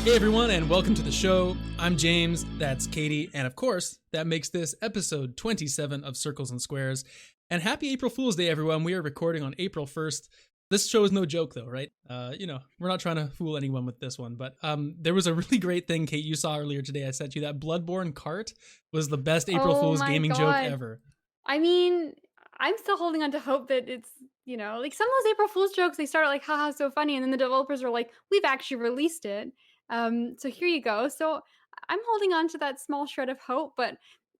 Hey everyone, and welcome to the show. I'm James, that's Katie, and of course, that makes this episode 27 of Circles and Squares. And happy April Fool's Day, everyone. We are recording on April 1st. This show is no joke, though, right? We're not trying to fool anyone with this one, but there was a really great thing, Kate, you saw earlier today. I sent you that Bloodborne cart was the best April Fool's gaming joke ever. I mean, I'm still holding on to hope that it's, like some of those April Fool's jokes, they start like, haha, so funny. And then the developers are like, we've actually released it. So here you go. So I'm holding on to that small shred of hope. But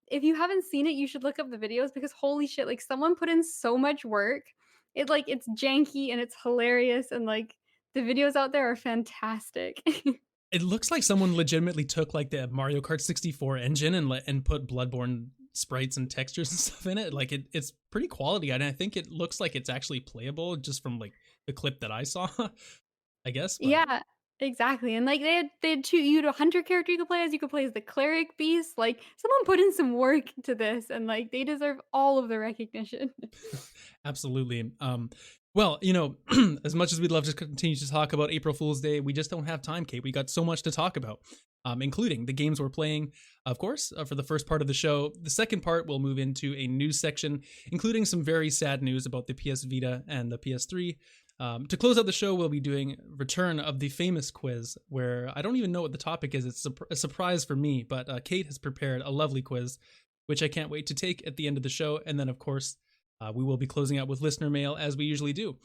if you haven't seen it, you should look up the videos because holy shit, like someone put in so much work. It's janky and it's hilarious. And like the videos out there are fantastic. It looks like someone legitimately took like the Mario Kart 64 engine and put Bloodborne sprites and textures and stuff in it. Like it's pretty quality, and I think it looks like it's actually playable just from like the clip that I saw. I guess. But. Yeah, exactly. And like they had two you had a hunter character you could play as the cleric beast. Like someone put in some work to this and like they deserve all of the recognition. Absolutely. Well, as much as we'd love to continue to talk about April Fool's Day, we just don't have time, Kate. We got so much to talk about, including the games we're playing, of course, for the first part of the show. The second part, we'll move into a news section, including some very sad news about the PS Vita and the PS3. To close out the show, we'll be doing return of the famous quiz, where I don't even know what the topic is. It's a surprise for me, but Kate has prepared a lovely quiz, which I can't wait to take at the end of the show. And then, of course, we will be closing out with listener mail as we usually do.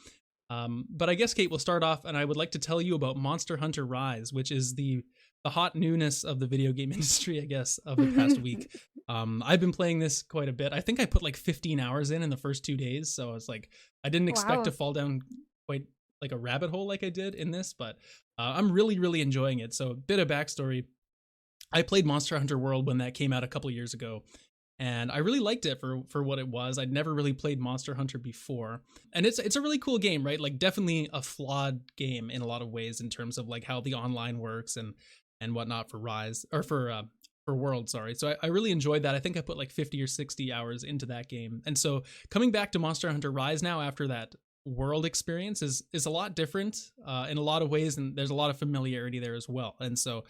But I guess, Kate, we'll start off, and I would like to tell you about Monster Hunter Rise, which is the hot newness of the video game industry, I guess, of the past week. I've been playing this quite a bit. I think I put like 15 hours in the first 2 days, so it's like I didn't expect to fall down quite like a rabbit hole like I did in this, but I'm really, really enjoying it. So a bit of backstory. I played Monster Hunter World when that came out a couple years ago, and I really liked it for what it was. I'd never really played Monster Hunter before, and it's a really cool game, right? Like definitely a flawed game in a lot of ways in terms of like how the online works and whatnot for Rise or for World, sorry. So I really enjoyed that. I think I put like 50 or 60 hours into that game, and so coming back to Monster Hunter Rise now after that World experience is a lot different in a lot of ways, and there's a lot of familiarity there as well, and so.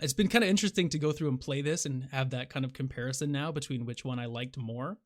It's been kind of interesting to go through and play this and have that kind of comparison now between which one I liked more.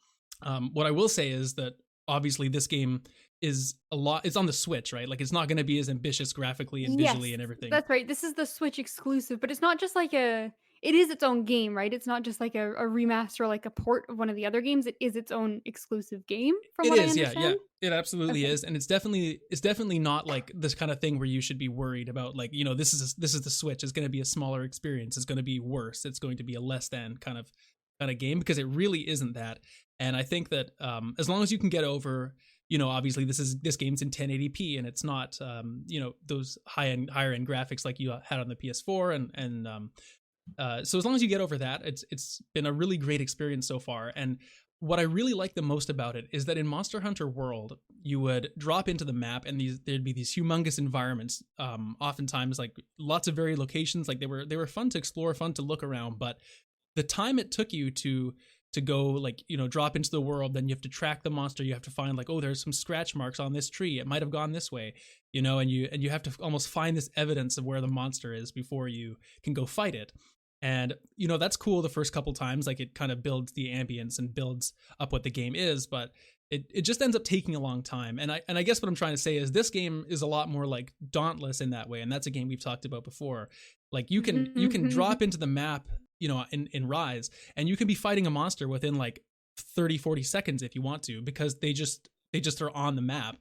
What I will say is that obviously this game is it's on the Switch, right? Like it's not going to be as ambitious graphically and visually and everything. That's right. This is the Switch exclusive, but it's not just like it is its own game, right? It's not just like a remaster or like a port of one of the other games. It is its own exclusive game from what I understand. Yeah. It absolutely is. And it's definitely not like this kind of thing where you should be worried about like, this is the Switch. It's going to be a smaller experience. It's going to be worse. It's going to be a less than kind of game, because it really isn't that. And I think that as long as you can get over, obviously this game's in 1080p and it's not those higher end graphics like you had on the PS4 and so as long as you get over that, it's been a really great experience so far. And what I really like the most about it is that in Monster Hunter World, you would drop into the map and there'd be these humongous environments, oftentimes like lots of varied locations. Like they were fun to explore, fun to look around, but the time it took you to go like, drop into the world, then you have to track the monster. You have to find like, oh, there's some scratch marks on this tree. It might've gone this way, and you have to almost find this evidence of where the monster is before you can go fight it. And, that's cool the first couple times, like it kind of builds the ambience and builds up what the game is, but it just ends up taking a long time. And I guess what I'm trying to say is this game is a lot more like Dauntless in that way. And that's a game we've talked about before. Like you can drop into the map, in Rise, and you can be fighting a monster within like 30, 40 seconds if you want to, because they just are on the map,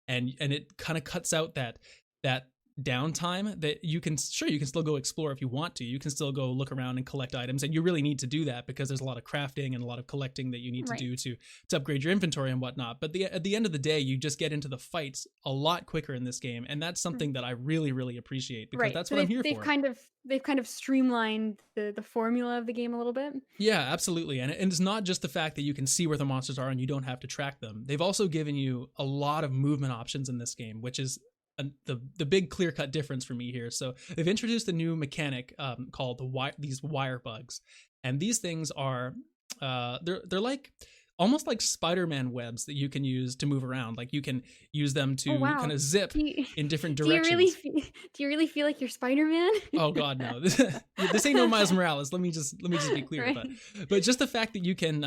and it kind of cuts out that downtime that you can still go explore if you want to. You can still go look around and collect items, and you really need to do that because there's a lot of crafting and a lot of collecting that you need to do to upgrade your inventory and whatnot. But at the end of the day, you just get into the fights a lot quicker in this game, and that's something that I really, really appreciate, because that's what I'm here for. They've kind of streamlined the formula of the game a little bit. Yeah, absolutely. And it's not just the fact that you can see where the monsters are and you don't have to track them. They've also given you a lot of movement options in this game, which is the big clear-cut difference for me here. So they've introduced a new mechanic called these wire bugs, and these things are they're like almost like Spider-Man webs that you can use to move around. Like you can use them Oh to kind wow. of zip Do you, in different do you really directions. do you really feel like you're Spider-Man? Oh God, no! This ain't no Miles Morales. Let me just be clear. Right. But just the fact that you can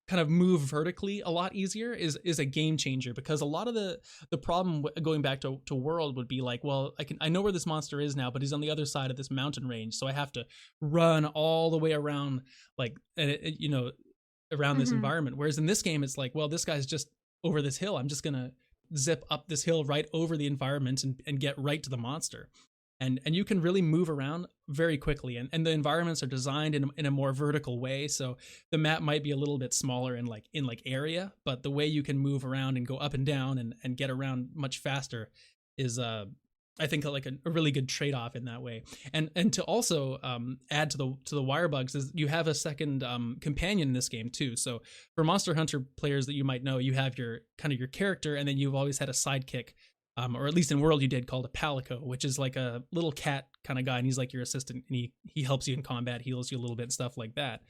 kind of move vertically a lot easier is a game changer, because a lot of the problem going back to World would be like, well, I know where this monster is now, but he's on the other side of this mountain range, so I have to run all the way around, like around this Mhm. environment. Whereas in this game, it's like, well, this guy's just over this hill. I'm just gonna zip up this hill right over the environment and get right to the monster. And you can really move around very quickly, and the environments are designed in a more vertical way, so the map might be a little bit smaller in area, but the way you can move around and go up and down and get around much faster is I think like a really good trade-off in that way. And to also add to the wire bugs is you have a second companion in this game too. So for Monster Hunter players that you might know, you have your character, and then you've always had a sidekick, or at least in World you did, called a Palico, which is like a little cat kind of guy, and he's like your assistant, and he helps you in combat, heals you a little bit, and stuff like that.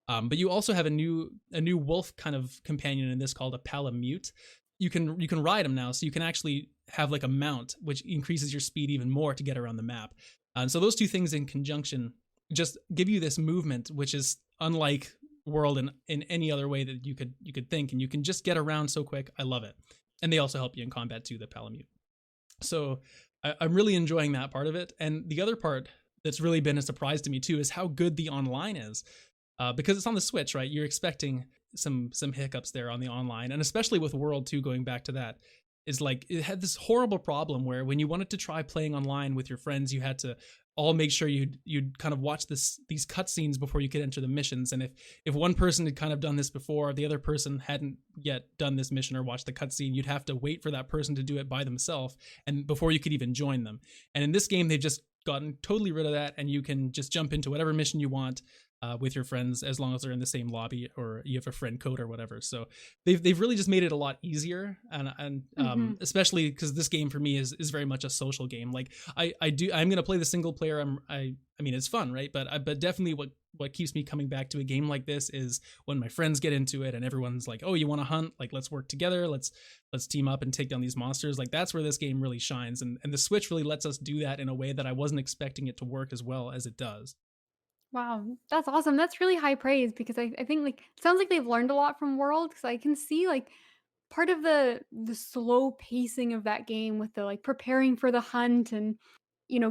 But you also have a new wolf kind of companion in this called a Palamute. You can ride him now, so you can actually have like a mount, which increases your speed even more to get around the map. And so those two things in conjunction just give you this movement, which is unlike World in any other way that you could think, and you can just get around so quick. I love it. And they also help you in combat too, the Palamute. So I'm really enjoying that part of it. And the other part that's really been a surprise to me too is how good the online is. Because it's on the Switch, right? You're expecting some hiccups there on the online, and especially with World 2, going back to that, is like it had this horrible problem where when you wanted to try playing online with your friends, you had to all make sure you'd kind of watch these cutscenes before you could enter the missions. And if one person had kind of done this before, the other person hadn't yet done this mission or watched the cutscene, you'd have to wait for that person to do it by themselves and before you could even join them. And in this game, they've just gotten totally rid of that, and you can just jump into whatever mission you want with your friends, as long as they're in the same lobby or you have a friend code or whatever. So they've really just made it a lot easier, and especially because this game for me is very much a social game. Like I'm gonna play the single player. I mean it's fun, right? But definitely what keeps me coming back to a game like this is when my friends get into it and everyone's like, oh, you want to hunt? Like, let's work together. Let's team up and take down these monsters. Like, that's where this game really shines. And the Switch really lets us do that in a way that I wasn't expecting it to work as well as it does. Wow, that's awesome. That's really high praise because I think like it sounds like they've learned a lot from World because I can see like part of the slow pacing of that game with the like preparing for the hunt and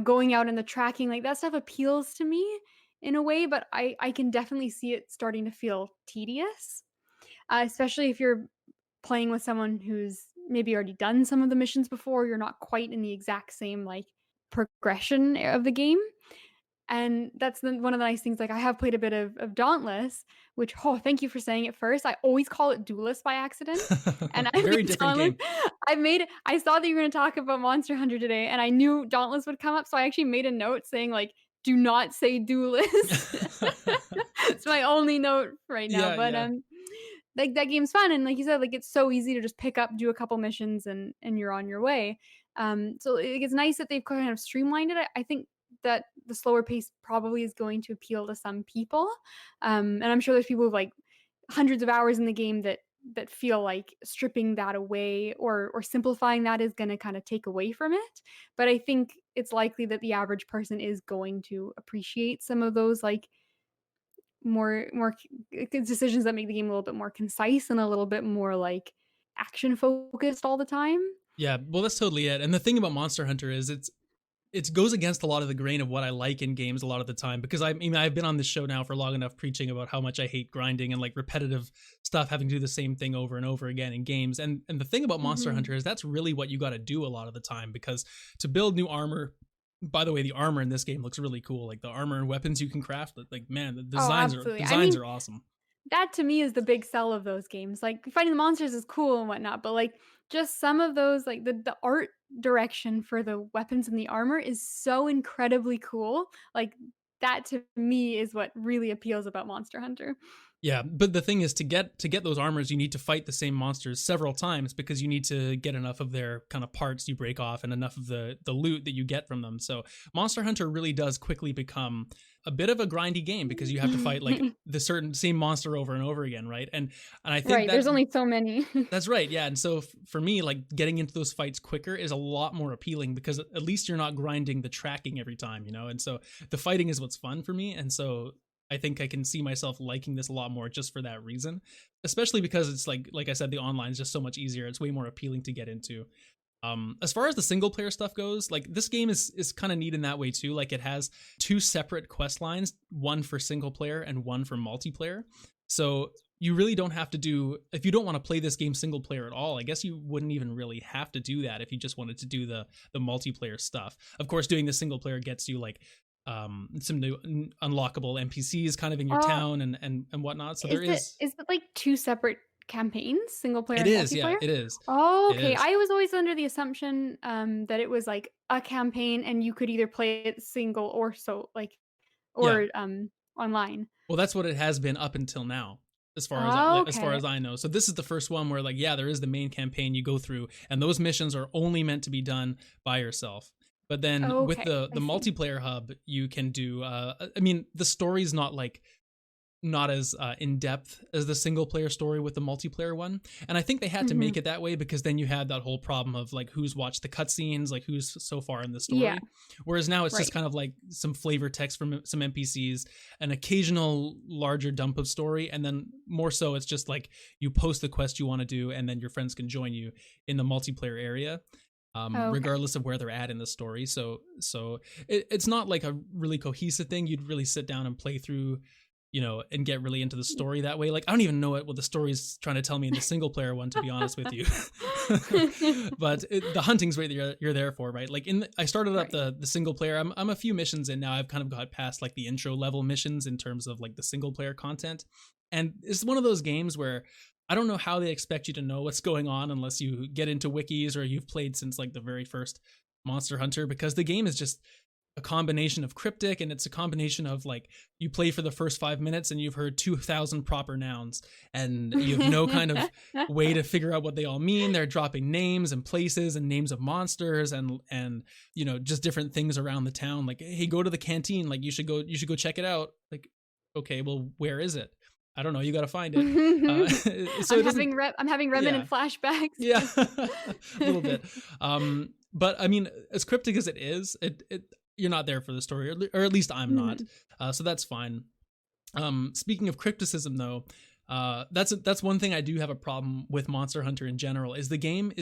going out and the tracking, like that stuff appeals to me in a way, but I can definitely see it starting to feel tedious, especially if you're playing with someone who's maybe already done some of the missions before. You're not quite in the exact same like progression of the game. And that's one of the nice things. Like I have played a bit of Dauntless, which thank you for saying it first. I always call it Duelist by accident, and I Very made different Dauntless. game. I saw that you were going to talk about Monster Hunter today, and I knew Dauntless would come up, so I actually made a note saying like, "Do not say Duelist." It's my only note right now, Yeah, but yeah. like that game's fun, and like you said, like it's so easy to just pick up, do a couple missions, and you're on your way. So it's nice that they've kind of streamlined it. I think that the slower pace probably is going to appeal to some people. And I'm sure there's people with like hundreds of hours in the game that feel like stripping that away or simplifying that is going to kind of take away from it. But I think it's likely that the average person is going to appreciate some of those like more decisions that make the game a little bit more concise and a little bit more like action focused all the time. Yeah, well, that's totally it. And the thing about Monster Hunter is it goes against a lot of the grain of what I like in games a lot of the time, because I mean I've been on this show now for long enough preaching about how much I hate grinding and like repetitive stuff, having to do the same thing over and over again in games. And the thing about Monster Mhm. Hunter is that's really what you got to do a lot of the time, because to build new armor. By the way, the armor in this game looks really cool. Like the armor and weapons you can craft. Like man, the Oh, designs are absolutely. I designs mean, are awesome. that to me is the big sell of those games. Like fighting the monsters is cool and whatnot, but like just some of those, like the art direction for the weapons and the armor is so incredibly cool. Like that to me is what really appeals about Monster Hunter. Yeah, but the thing is, to get those armors, you need to fight the same monsters several times, because you need to get enough of their kind of parts you break off and enough of the loot that you get from them. So Monster Hunter really does quickly become a bit of a grindy game because you have to fight like the certain same monster over and over again, right? And I think Right, that there's only so many. that's right, yeah. And so for me, like getting into those fights quicker is a lot more appealing because at least you're not grinding the tracking every time, you know. And so the fighting is what's fun for me, and so I think I can see myself liking this a lot more just for that reason, especially because it's like I said, the online is just so much easier. It's way more appealing to get into. As far as the single player stuff goes, like this game is kind of neat in that way too. Like it has two separate quest lines, one for single player and one for multiplayer. So you really don't have to do, if you don't want to play this game single player at all, I guess you wouldn't even really have to do that if you just wanted to do the multiplayer stuff. Of course, doing the single player gets you like some new unlockable NPCs kind of in your Oh, town and whatnot. So is there is it like two separate campaigns, single player it and is, yeah, multiplayer? it is. Oh, It okay. is. I was always under the assumption that it was like a campaign and you could either play it single or so like Yeah. or online. Well, that's what it has been up until now, Oh, as far okay. as I know. So this is the first one where like yeah, there is the main campaign you go through, and those missions are only meant to be done by yourself. But then with Okay, the I see. multiplayer hub, you can do. I mean, the story's not as in depth as the single player story with the multiplayer one. And I think they had to Mhm. make it that way because then you had that whole problem of like who's watched the cutscenes, like who's so far in the Yeah, story. Whereas now it's just right. kind of like some flavor text from some NPCs, an occasional larger dump of story, and then more so it's just like you post the quest you want to do, and then your friends can join you in the multiplayer area. Okay. Regardless of where they're at in the story, so it's not like a really cohesive thing. You'd really sit down and play through, you know, and get really into the story that way. Like I don't even know what the story's trying to tell me in the single player one, to be honest with you. But the hunting's what you're there for, right? Like I started up Right. the single player. I'm a few missions in now. I've kind of got past like the intro level missions in terms of like the single player content, and it's one of those games where I don't know how they expect you to know what's going on unless you get into wikis or you've played since like the very first Monster Hunter, because the game is just a combination of cryptic, and it's a combination of like you play for the first 5 minutes and you've heard 2,000 proper nouns and you have no kind of way to figure out what they all mean. They're dropping names and places and names of monsters and you know, just different things around the town, like hey, go to the canteen, like you should go check it out. Like okay, well, where is it? I don't know, you got to find it. So it doesn't. I'm having Yeah, remnant flashbacks. yeah. A little bit. But I mean, as cryptic as it is, it you're not there for the story, or at least I'm not. Mhm. So that's fine. Speaking of crypticism, though, that's one thing I do have a problem with Monster Hunter in general. Is the game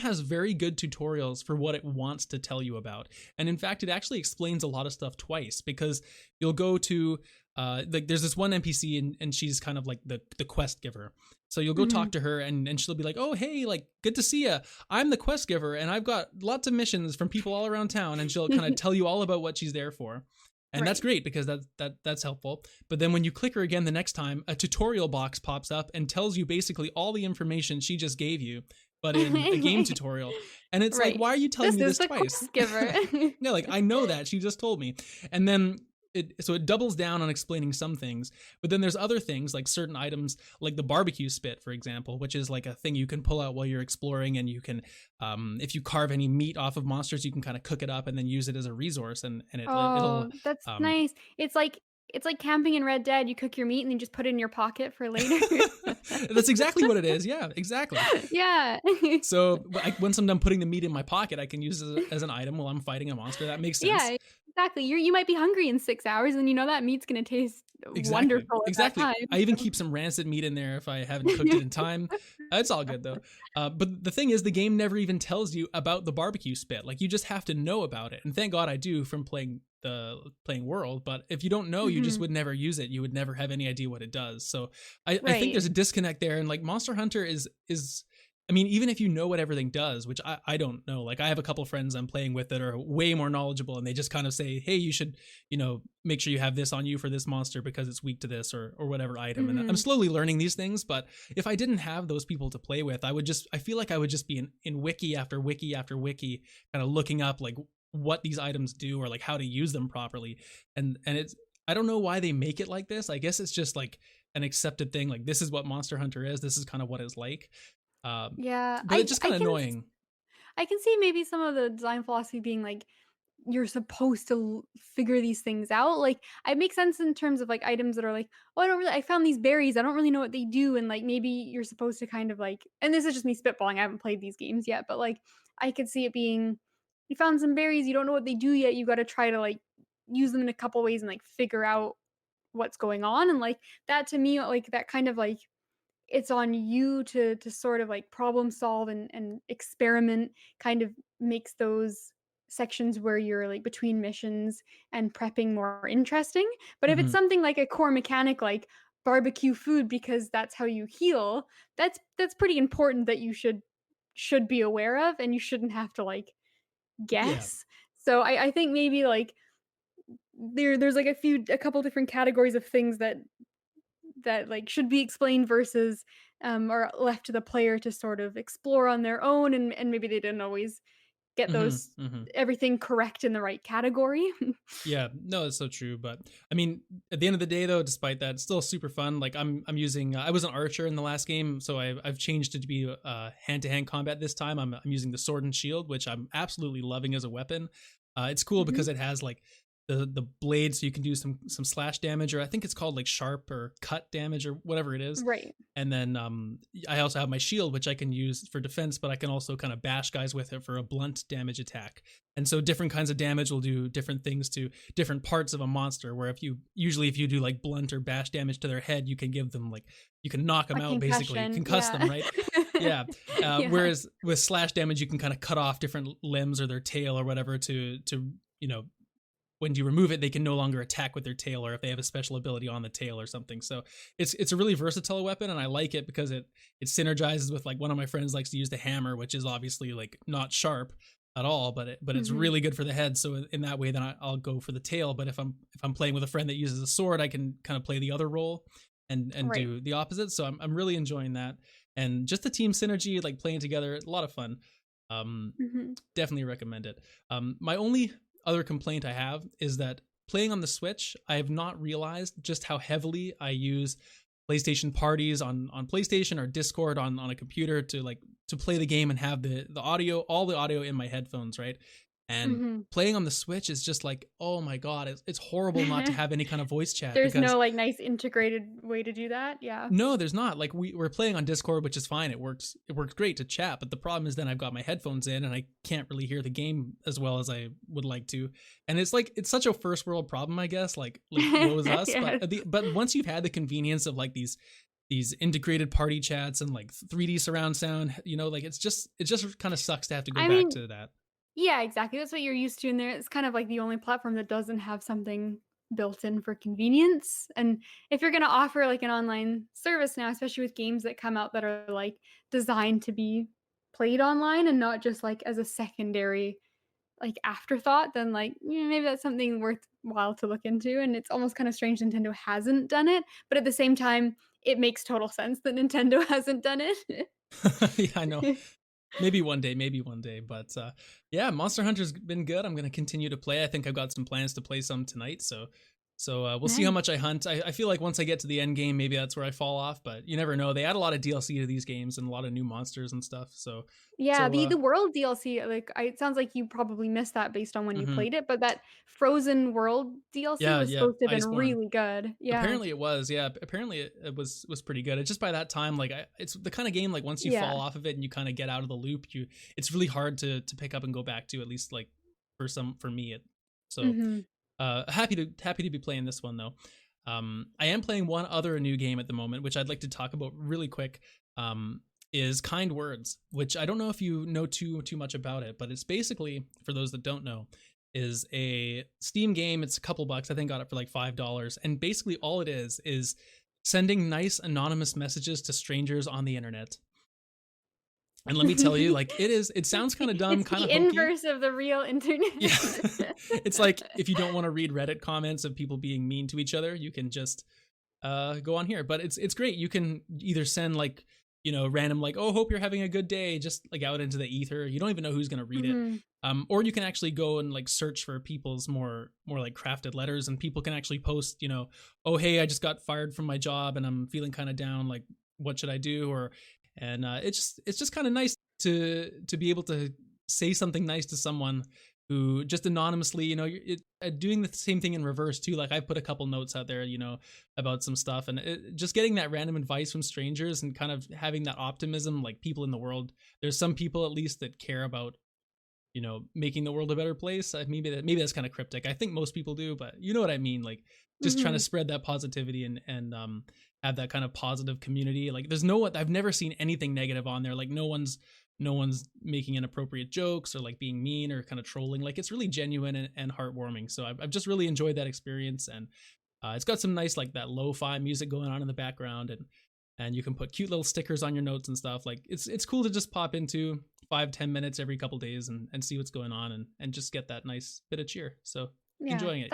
has very good tutorials for what it wants to tell you about, and in fact, it actually explains a lot of stuff twice, because you'll go to like there's this one NPC, and she's kind of like the quest giver. So you'll go talk Mhm. to her, and she'll be like, "Oh, hey, like good to see you. I'm the quest giver, and I've got lots of missions from people all around town." And she'll kind of tell you all about what she's there for. And that's Right. great because that's helpful. But then when you click her again the next time, a tutorial box pops up and tells you basically all the information she just gave you, but in a game tutorial. And it's like, Right. why are you telling This me is this the twice? quest giver. Yeah, like I know that she just told me. And then it doubles down on explaining some things, but then there's other things like certain items, like the barbecue spit, for example, which is like a thing you can pull out while you're exploring, and you can, if you carve any meat off of monsters, you can kind of cook it up and then use it as a resource, and it'll Oh, that's um, nice. It's like camping in Red Dead. You cook your meat and then just put it in your pocket for later. that's exactly what it is. Yeah, exactly. Yeah. So once I'm done putting the meat in my pocket, I can use it as an item while I'm fighting a monster. That makes sense. Yeah, exactly. You might be hungry in 6 hours, and you know that meat's gonna taste Exactly. wonderful at that Exactly. time. I even keep some rancid meat in there if I haven't cooked it in time. It's all good though. But the thing is, the game never even tells you about the barbecue spit. Like you just have to know about it. And thank God I do from playing World. But if you don't know, you just Mhm. would never use it. You would never have any idea what it does. So I think Right. there's a disconnect there. And like Monster Hunter is I mean, even if you know what everything does, which I don't know, like I have a couple friends I'm playing with that are way more knowledgeable, and they just kind of say, hey, you should, you know, make sure you have this on you for this monster because it's weak to this or whatever item. And I'm Mhm. slowly learning these things, but if I didn't have those people to play with, I feel like I would just be in wiki after wiki after wiki, kind of looking up like what these items do or like how to use them properly. And it's, I don't know why they make it like this. I guess it's just like an accepted thing. Like this is what Monster Hunter is. This is kind of what it's like. Um, Yeah, but it's just kind of annoying. I can see maybe some of the design philosophy being like you're supposed to figure these things out. Like, it makes sense in terms of like items that are like, oh, I found these berries. I don't really know what they do. And like, maybe you're supposed to kind of like, and this is just me spitballing. I haven't played these games yet, but like, I could see it being, you found some berries. You don't know what they do yet. You got to try to like use them in a couple ways and like figure out what's going on. And like, that to me, like, that kind of like, it's on you to sort of like problem solve and experiment, kind of makes those sections where you're like between missions and prepping more interesting. But if it's Hmm. something like a core mechanic like barbecue food because that's how you heal, that's pretty important that you should be aware of, and you shouldn't have to like Yeah. guess. So I think maybe like there's like a couple different categories of things that like should be explained versus are left to the player to sort of explore on their own, and maybe they didn't always get Hmm. those Hmm. everything correct in the right category. Yeah, no, that's so true. But I mean, at the end of the day, though, despite that, it's still super fun. Like I'm using. I was an archer in the last game, so I've changed it to be hand to hand combat this time. I'm using the sword and shield, which I'm absolutely loving as a weapon. It's cool Mhm. because it has like the blade, so you can do some slash damage, or I think it's called like sharp or cut damage or whatever it is. Right. And then I also have my shield, which I can use for defense, but I can also kind of bash guys with it for a blunt damage attack. And so different kinds of damage will do different things to different parts of a monster. Where if you do like blunt or bash damage to their head, you can give them like you can knock them A out, basically concussion, concuss them, yeah. right? Yeah. Yeah. Whereas with slash damage, you can kind of cut off different limbs or their tail or whatever to you know when you remove it, they can no longer attack with their tail, or if they have a special ability on the tail or something. So it's a really versatile weapon, and I like it because it synergizes with like one of my friends likes to use the hammer, which is obviously like not sharp at all, but it's Mhm. really good for the head. So in that way, then I'll go for the tail. But if I'm playing with a friend that uses a sword, I can kind of play the other role and Right. do the opposite. So I'm really enjoying that, and just the team synergy, like playing together, a lot of fun. Um, Mhm. Definitely recommend it. My only other complaint I have is that playing on the Switch, I have not realized just how heavily I use PlayStation parties on PlayStation or Discord on a computer to play the game and have the audio, all the audio in my headphones, right? And Mhm. playing on the Switch is just like, oh my god, it's horrible not to have any kind of voice chat There's because no like nice integrated way to do that. Yeah. no, there's not. Like we're playing on Discord, which is fine. It works great to chat, but the problem is then I've got my headphones in and I can't really hear the game as well as I would like to. And it's like it's such a first world problem, I guess. Like woe is us. Yeah. But once you've had the convenience of like these integrated party chats and like 3D surround sound, like it just kind of sucks to have to go I back mean, to that. yeah, exactly. That's what you're used to, and there it's kind of like the only platform that doesn't have something built in for convenience. And if you're gonna offer like an online service now, especially with games that come out that are like designed to be played online and not just like as a secondary like afterthought, then like maybe that's something worthwhile to look into. And it's almost kind of strange Nintendo hasn't done it, but at the same time, it makes total sense that Nintendo hasn't done it. Yeah, I know. Maybe one day. But yeah, Monster Hunter's been good. I'm gonna continue to play. I think I've got some plans to play some tonight. So we'll see how much Nice. I hunt. I feel like once I get to the end game, maybe that's where I fall off. But you never know. They add a lot of DLC to these games and a lot of new monsters and stuff. So Yeah, so the world DLC, like, it sounds like you probably missed that based on when you mhm. played it, but that Frozen World DLC was Yeah, supposed to have been Iceborne. really good. Yeah. Apparently it was, yeah. Apparently it was pretty good. It's just by that time, like it's the kind of game like once you Yeah. fall off of it and you kind of get out of the loop, it's really hard to pick up and go back to, at least like for me. So Mhm. happy to be playing this one though. I am playing one other new game at the moment, which I'd like to talk about really quick. Um, is Kind Words, which I don't know if you know too much about it, but it's basically, for those that don't know, is a Steam game. It's a couple bucks. I think got it for like $5, and basically all it is sending nice anonymous messages to strangers on the internet. And let me tell you, like it sounds kind of dumb, It's kind the of hokey. inverse of the real Yeah. internet. It's like if you don't want to read Reddit comments of people being mean to each other, you can just go on here. But it's great. You can either send like random like, oh, hope you're having a good day, just like out into the ether. You don't even know who's gonna read it. Mhm. Or you can actually go and like search for people's more like crafted letters, and people can actually post, oh hey, I just got fired from my job and I'm feeling kind of down. Like, what should I do? It's just kind of nice to be able to say something nice to someone who just anonymously, doing the same thing in reverse too. Like I put a couple notes out there, about some stuff, and just getting that random advice from strangers and kind of having that optimism, like people in the world. There's some people at least that care about, making the world a better place. Maybe that's kind of cryptic. I think most people do, but you know what I mean. Like just trying to Mhm. spread that positivity and have that kind of positive community. Like I've never seen anything negative on there. Like no one's making inappropriate jokes or like being mean or kind of trolling. Like it's really genuine and heartwarming. So I've just really enjoyed that experience, and it's got some nice like that lo-fi music going on in the background, and you can put cute little stickers on your notes and stuff. Like it's cool to just pop into 5-10 minutes every couple days and see what's going on and just get that nice bit of cheer. So Yeah, enjoying it.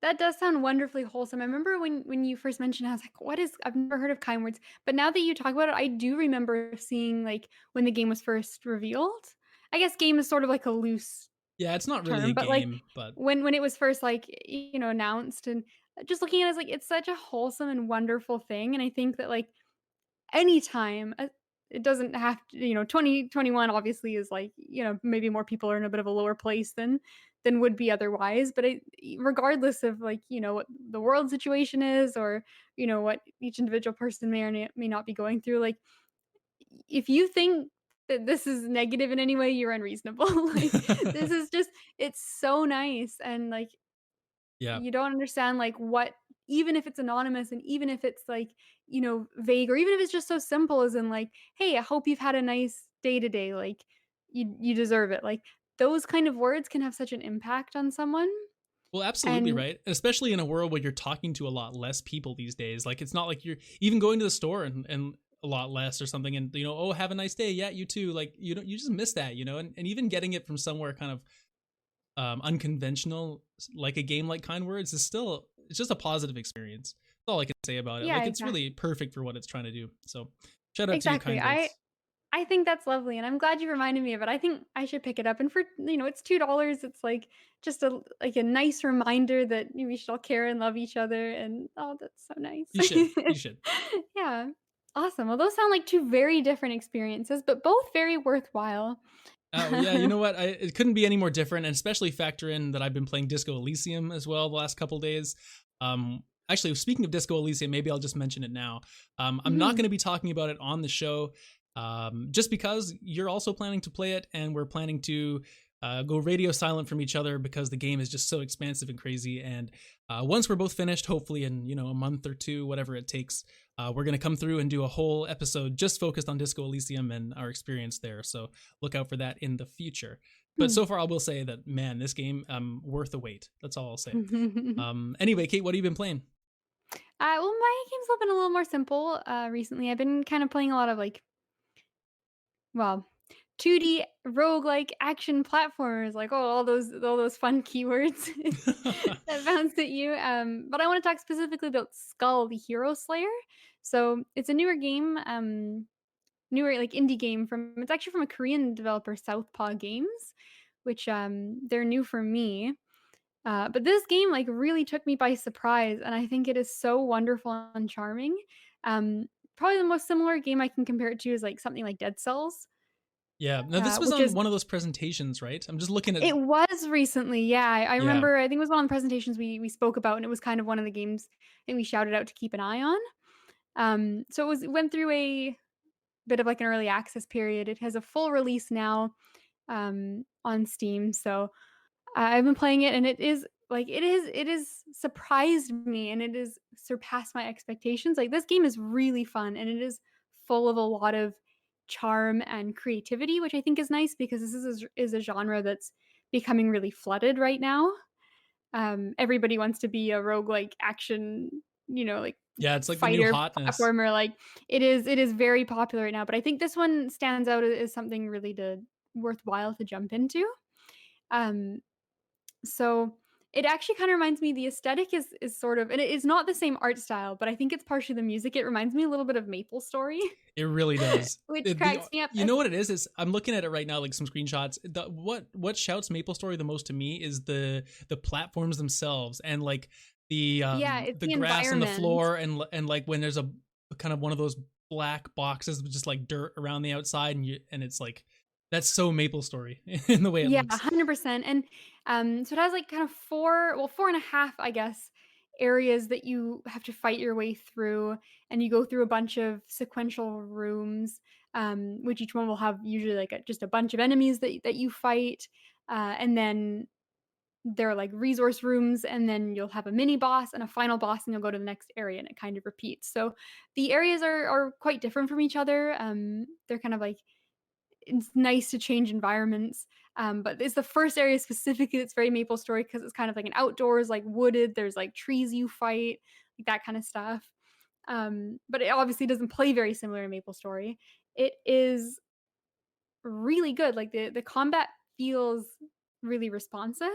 that does sound wonderfully wholesome. I remember when you first mentioned it, I was like, "What is?" I've never heard of kind words, but now that you talk about it, I do remember seeing like when the game was first revealed. I guess game is sort of like a loose Yeah, it's not really a term, but like game, but when it was first like announced and just looking at it, it's like it's such a wholesome and wonderful thing, and I think that like anytime, it doesn't have to 2021 obviously is like, maybe more people are in a bit of a lower place than would be otherwise, but regardless of like, what the world situation is or, what each individual person may or may not be going through, like, if you think that this is negative in any way, you're unreasonable. Like, this is just it's so nice, and, like, yeah. you don't understand, like, what even if it's anonymous and even if it's, like, vague or even if it's just so simple as in, like, "Hey, I hope you've had a nice day today," like, "You deserve it." Like, those kind of words can have such an impact on someone, Well, absolutely and right. Especially in a world where you're talking to a lot less people these days. Like it's not like you're even going to the store and a lot less or something and oh, have a nice day. Yeah, you too. Like you just miss that, and even getting it from somewhere kind of unconventional, like a game like Kind Words is still it's just a positive experience. That's all I can say about it. yeah, Like it's exactly. really perfect for what it's trying to do. So shout out to you, Exactly. Kind I Words. I think that's lovely, and I'm glad you reminded me of it. I think I should pick it up, and for it's $2. It's like just a nice reminder that we should all care and love each other, and oh, that's so nice. You should. You should. Yeah, awesome. Well, those sound like two very different experiences, but both very worthwhile. Oh yeah, you know what? It couldn't be any more different, and especially factor in that I've been playing Disco Elysium as well the last couple days. Actually, speaking of Disco Elysium, maybe I'll just mention it now. I'm not going Mhm. to be talking about it on the show, just because you're also planning to play it, and we're planning to go radio silent from each other because the game is just so expansive and crazy. And once we're both finished, hopefully in a month or two, whatever it takes, we're going to come through and do a whole episode just focused on Disco Elysium and our experience there. So look out for that in the future. But Hmm. so far, I will say that man, this game worth the wait. That's all I'll say. Anyway, Kate, what have you been playing? Well, my games have been a little more simple recently. I've been kind of playing a lot of like, well, 2D roguelike action platformers, like, oh, all those fun keywords that bounce at you. But I want to talk specifically about Skull, the Hero Slayer. So it's a newer game, newer like indie game from. It's actually from a Korean developer, Southpaw Games, which they're new for me. But this game like really took me by surprise, and I think it is so wonderful and charming. Probably the most similar game I can compare it to is like something like Dead Cells, Yeah, no, this was which on is one of those presentations, right? I'm just looking at. it was recently, yeah, I Yeah, remember, I think it was one of the presentations we spoke about, and it was kind of one of the games I think we shouted out to keep an eye on. So it went through a bit of like an early access period. It has a full release now, on Steam, so I've been playing it, and it is surprised me, and it has surpassed my expectations. Like, this game is really fun, and it is full of a lot of charm and creativity, which I think is nice because this is a genre that's becoming really flooded right now. Everybody wants to be a roguelike action, like, yeah, it's like the new fighter hotness. platformer, like, it is very popular right now, but I think this one stands out as something really to worthwhile to jump into. Um so it actually kind of reminds me the aesthetic is sort of, and it is not the same art style, but I think it's partially the music. It reminds me a little bit of Maple Story, It really does. which The cracks me up. you know what it is I'm looking at it right now, like some screenshots. What shouts Maple Story the most to me is the platforms themselves and like Yeah, it's the the grass and the environment. floor and like when there's a kind of one of those black boxes with just like dirt around the outside and it's like That's so Maple Story in the way it Yeah, looks. 100%, and, so it has, like, kind of 4, well, 4 and a half, I guess, areas that you have to fight your way through, and you go through a bunch of sequential rooms, which each one will have usually, like, just a bunch of enemies that you fight, and then there are, like, resource rooms, and then you'll have a mini boss and a final boss, and you'll go to the next area, and it kind of repeats. So, the areas are quite different from each other, they're kind of, like, it's nice to change environments, but it's the first area specifically that's very Maple Story because it's kind of like an outdoors, like, wooded, there's, like, trees you fight, like, that kinda stuff. But it obviously doesn't play very similar to Maple Story. It is really good, like, the combat feels really responsive,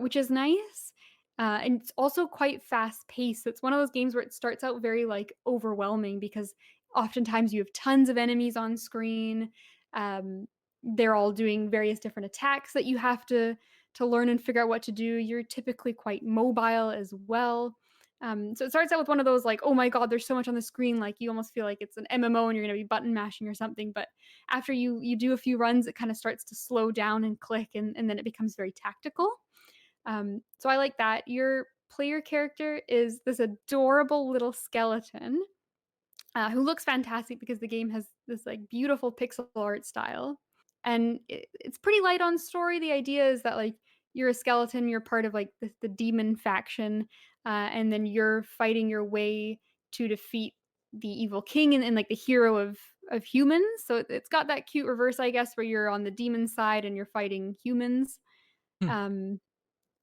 which is nice. And it's also quite fast paced. So it's one of those games where it starts out very like overwhelming because oftentimes you have tons of enemies on screen. Um, they're all doing various different attacks that you have to learn and figure out what to do. You're typically quite mobile as well. So it starts out with one of those like, oh my god, there's so much on the screen, like you almost feel like it's an MMO and you're gonna be button mashing or something. But after you do a few runs, it kind of starts to slow down and click, and then it becomes very tactical. So I like that. Your player character is this adorable little skeleton who looks fantastic because the game has this like beautiful pixel art style, and it's pretty light on story. The idea is that like you're a skeleton, you're part of like the demon faction, and then you're fighting your way to defeat the evil king and like the hero of humans. So it's got that cute reverse, I guess, where you're on the demon side and you're fighting humans. Hmm. Um,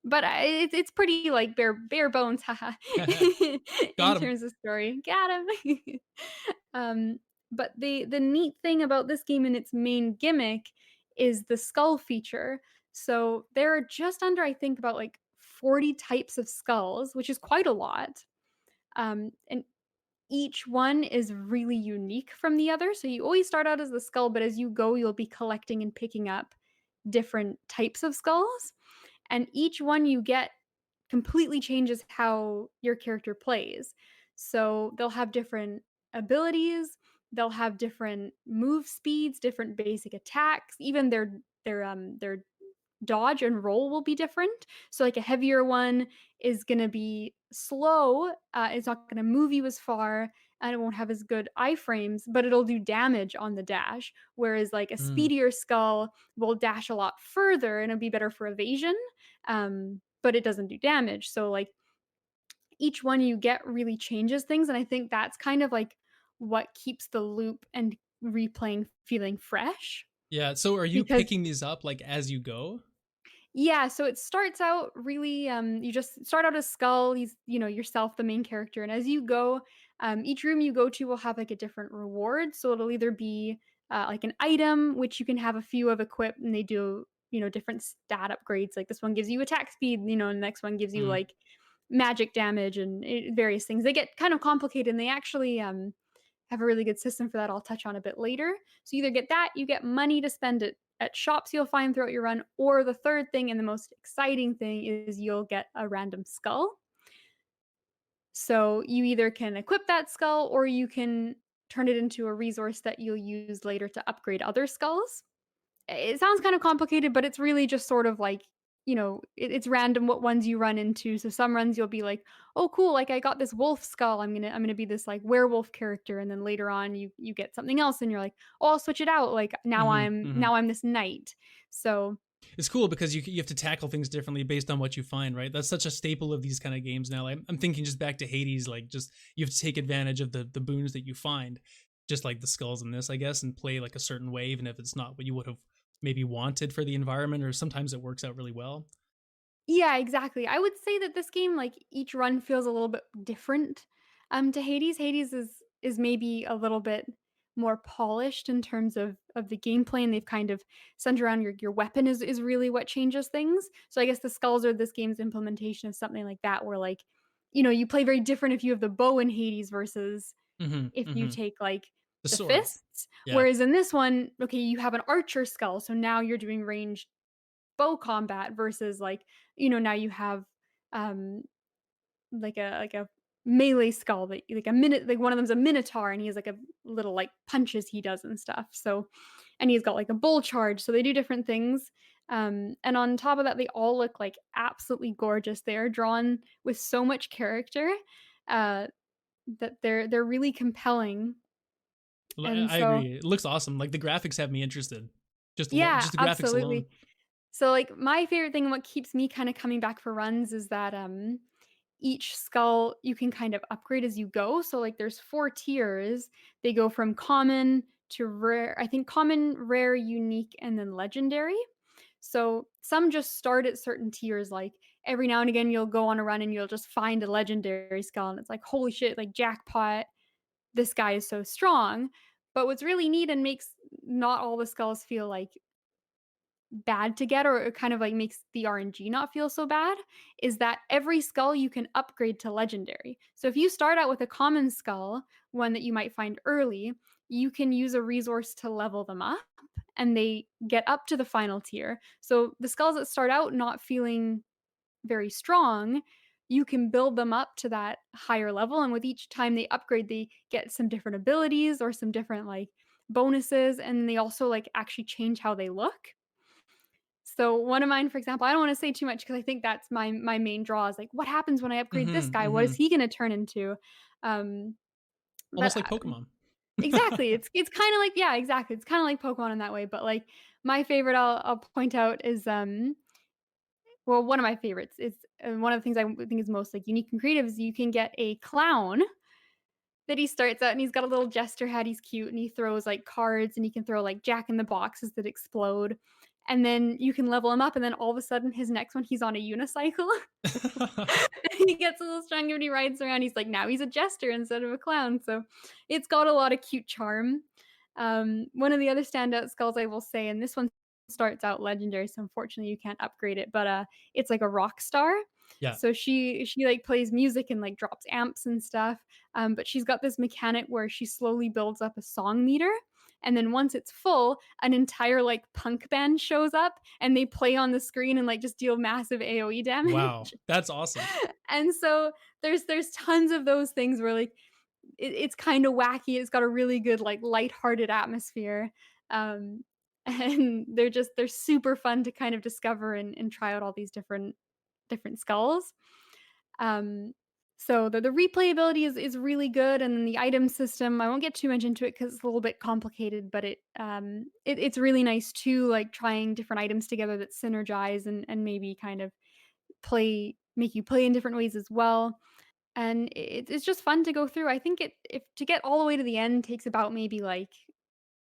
but it's pretty, like, bare bones, haha, in Got him. terms of story. Got him. Um, but the neat thing about this game and its main gimmick is the skull feature. So, there are just under, I think, about, like, 40 types of skulls, which is quite a lot, and each one is really unique from the other. So, you always start out as the skull, but as you go, you'll be collecting and picking up different types of skulls, and each one you get completely changes how your character plays. So they'll have different abilities, they'll have different move speeds, different basic attacks, even their dodge and roll will be different. So like a heavier one is going to be slow, it's not going to move you as far and it won't have as good iframes, but it'll do damage on the dash. Whereas like a Mm. speedier skull will dash a lot further and it'll be better for evasion, but it doesn't do damage. So like each one you get really changes things, and I think that's kind of like what keeps the loop and replaying feeling fresh Yeah. So are you because picking these up like as you go? yeah, so it starts out really, you just start out as Skull, he's, yourself, the main character, and as you go, each room you go to will have, like, a different reward, so it'll either be, like, an item, which you can have a few of equipped, and they do, different stat upgrades, like, this one gives you attack speed, and the next one gives you, Mm. like, magic damage and, various things. They get kind of complicated, and they actually, have a really good system for that I'll touch on a bit later. So you either get that, you get money to spend at shops you'll find throughout your run, or the third thing and the most exciting thing is you'll get a random skull. So you either can equip that skull or you can turn it into a resource that you'll use later to upgrade other skulls. It sounds kind of complicated, but it's really just sort of like, it's random what ones you run into. So some runs you'll be like, "Oh, cool! Like I got this wolf skull. I'm gonna be this like werewolf character." And then later on, you get something else, and you're like, "Oh, I'll switch it out. Like now Hmm. I'm Hmm. now I'm this knight." So It's cool because you have to tackle things differently based on what you find, right? That's such a staple of these kind of games now. I'm thinking just back to Hades, like just you have to take advantage of the boons that you find, just like the skulls in this, I guess, and play like a certain way, even if it's not what you would have maybe wanted for the environment, or sometimes it works out really well. yeah, exactly. I would say that this game, like, each run feels a little bit different, to Hades. Hades is maybe a little bit more polished in terms of the gameplay, and they've kind of centered around your weapon is really what changes things. So I guess the skulls are this game's implementation of something like that, where, like, you play very different if you have the bow in Hades versus Hmm. if you Hmm. take, like, The the sword, fists. yeah. Whereas in this one, okay, you have an archer skull, so now you're doing ranged bow combat versus like, now you have um like a melee skull that like a minute like one of them's a minotaur and he has like a little like punches he does and stuff. So and he's got like a bull charge. So they do different things. And on top of that, they all look like absolutely gorgeous. They are drawn with so much character uh, that they're really compelling. And I so agree. It looks awesome. Like the graphics have me interested. yeah, Just the graphics alone. absolutely. So like my favorite thing and what keeps me kind of coming back for runs is that each skull you can kind of upgrade as you go. So like there's 4 tiers. They go from common to rare, I think common, rare, unique, and then legendary. So some just start at certain tiers. Like every now and again, you'll go on a run and you'll just find a legendary skull, and it's like, holy shit, like Jakk-Pot, this guy is so strong. But what's really neat and makes not all the skulls feel like bad to get, or it kind of like makes the RNG not feel so bad, is that every skull you can upgrade to legendary. So if you start out with a common skull, one that you might find early, you can use a resource to level them up and they get up to the final tier. So the skulls that start out not feeling very strong, you can build them up to that higher level. And with each time they upgrade, they get some different abilities or some different like bonuses. And they also like actually change how they look. So one of mine, for example, I don't want to say too much because I think that's my main draw is like, what happens when I upgrade this Mhm, guy? What is mhm. he going to turn into? Um, but Almost like Pokemon. exactly, it's kind of like yeah, exactly. It's kind of like Pokemon in that way. But like my favorite, I'll point out is well, one of my favorites is one of the things I think is most like unique and creative is you can get a clown that he starts out and he's got a little jester hat, he's cute, and he throws, like, cards, and he can throw, like, Jack in the boxes that explode, and then you can level him up, and then all of a sudden, his next one, he's on a unicycle. He gets a little stronger and he rides around, he's like, now he's a jester instead of a clown, so it's got a lot of cute charm. One of the other standout skulls I will say, and this one starts out legendary, so unfortunately you can't upgrade it, but, it's like a rock star. Yeah. So she, like, plays music and, like, drops amps and stuff, but she's got this mechanic where she slowly builds up a song meter, and then once it's full, an entire, like, punk band shows up, and they play on the screen and, like, just deal massive AoE Wow, damage. that's awesome. And so there's tons of those things where, like, it's kinda wacky, it's got a really good, like, lighthearted atmosphere, um, and they're super fun to kind of discover and try out all these different skulls. Um, so the replayability is really good, and then the item system, I won't get too much into it because it's a little bit complicated, but it's really nice too, like trying different items together that synergize and maybe kind of make you play in different ways as well. And it's just fun to go through. I think it if to get all the way to the end takes about maybe like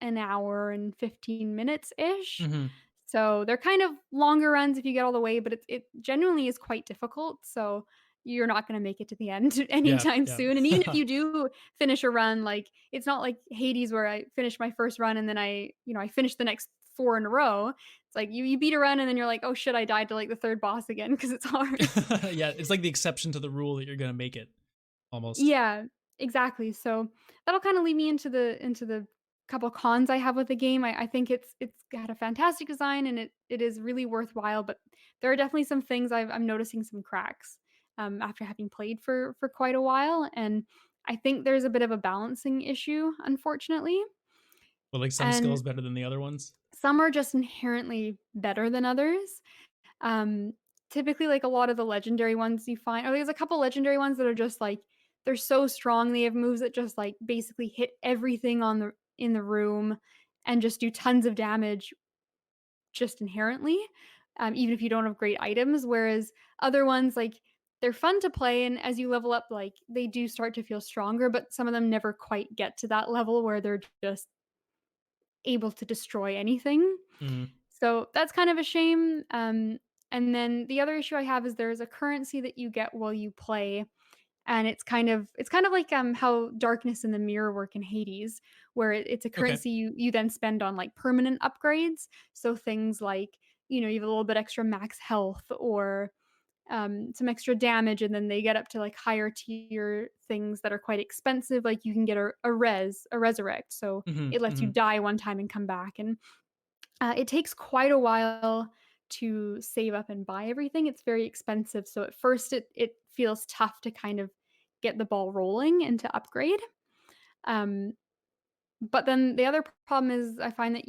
an hour and 15 minutes ish. Mhm. So they're kind of longer runs if you get all the way, but it genuinely is quite difficult. So you're not going to make it to the end Yeah, anytime yeah. soon. And even if you do finish a run, like it's not like Hades where I finished my first run and then I finished the next 4 in a row. It's like you beat a run and then you're like, oh shit, I died to like the third boss again because it's hard. Yeah, it's like the exception to the rule that you're gonna make it, almost. Yeah, exactly. So that'll kind of lead me into the couple cons I have with the game. I think it's got a fantastic design and it is really worthwhile, but there are definitely some things I'm noticing some cracks after having played for quite a while, and I think there's a bit of a balancing issue, unfortunately. But, like, some And skills better than the other ones? some are just inherently better than others. Um, Typically, like, a lot of the legendary ones you find or there's a couple legendary ones that are just, like, they're so strong, they have moves that just, like, basically hit everything on the in the room and just do tons of damage just inherently, even if you don't have great items, whereas other ones, like, they're fun to play, and as you level up, like, they do start to feel stronger, but some of them never quite get to that level where they're just able to destroy anything. Mhm. So that's kind of a shame. And then the other issue I have is there's a currency that you get while you play, and it's kind of like how darkness and the mirror work in Hades, where it's a Okay. currency you then spend on like permanent upgrades. So things like you have a little bit extra max health or some extra damage, and then they get up to like higher tier things that are quite expensive. Like you can get a resurrect, so Mhm, it lets you mhm. die one time and come back, and it takes quite a while to save up and buy everything. It's very expensive, so at first it feels tough to kind of get the ball rolling and to upgrade. Um, but then the other problem is I find that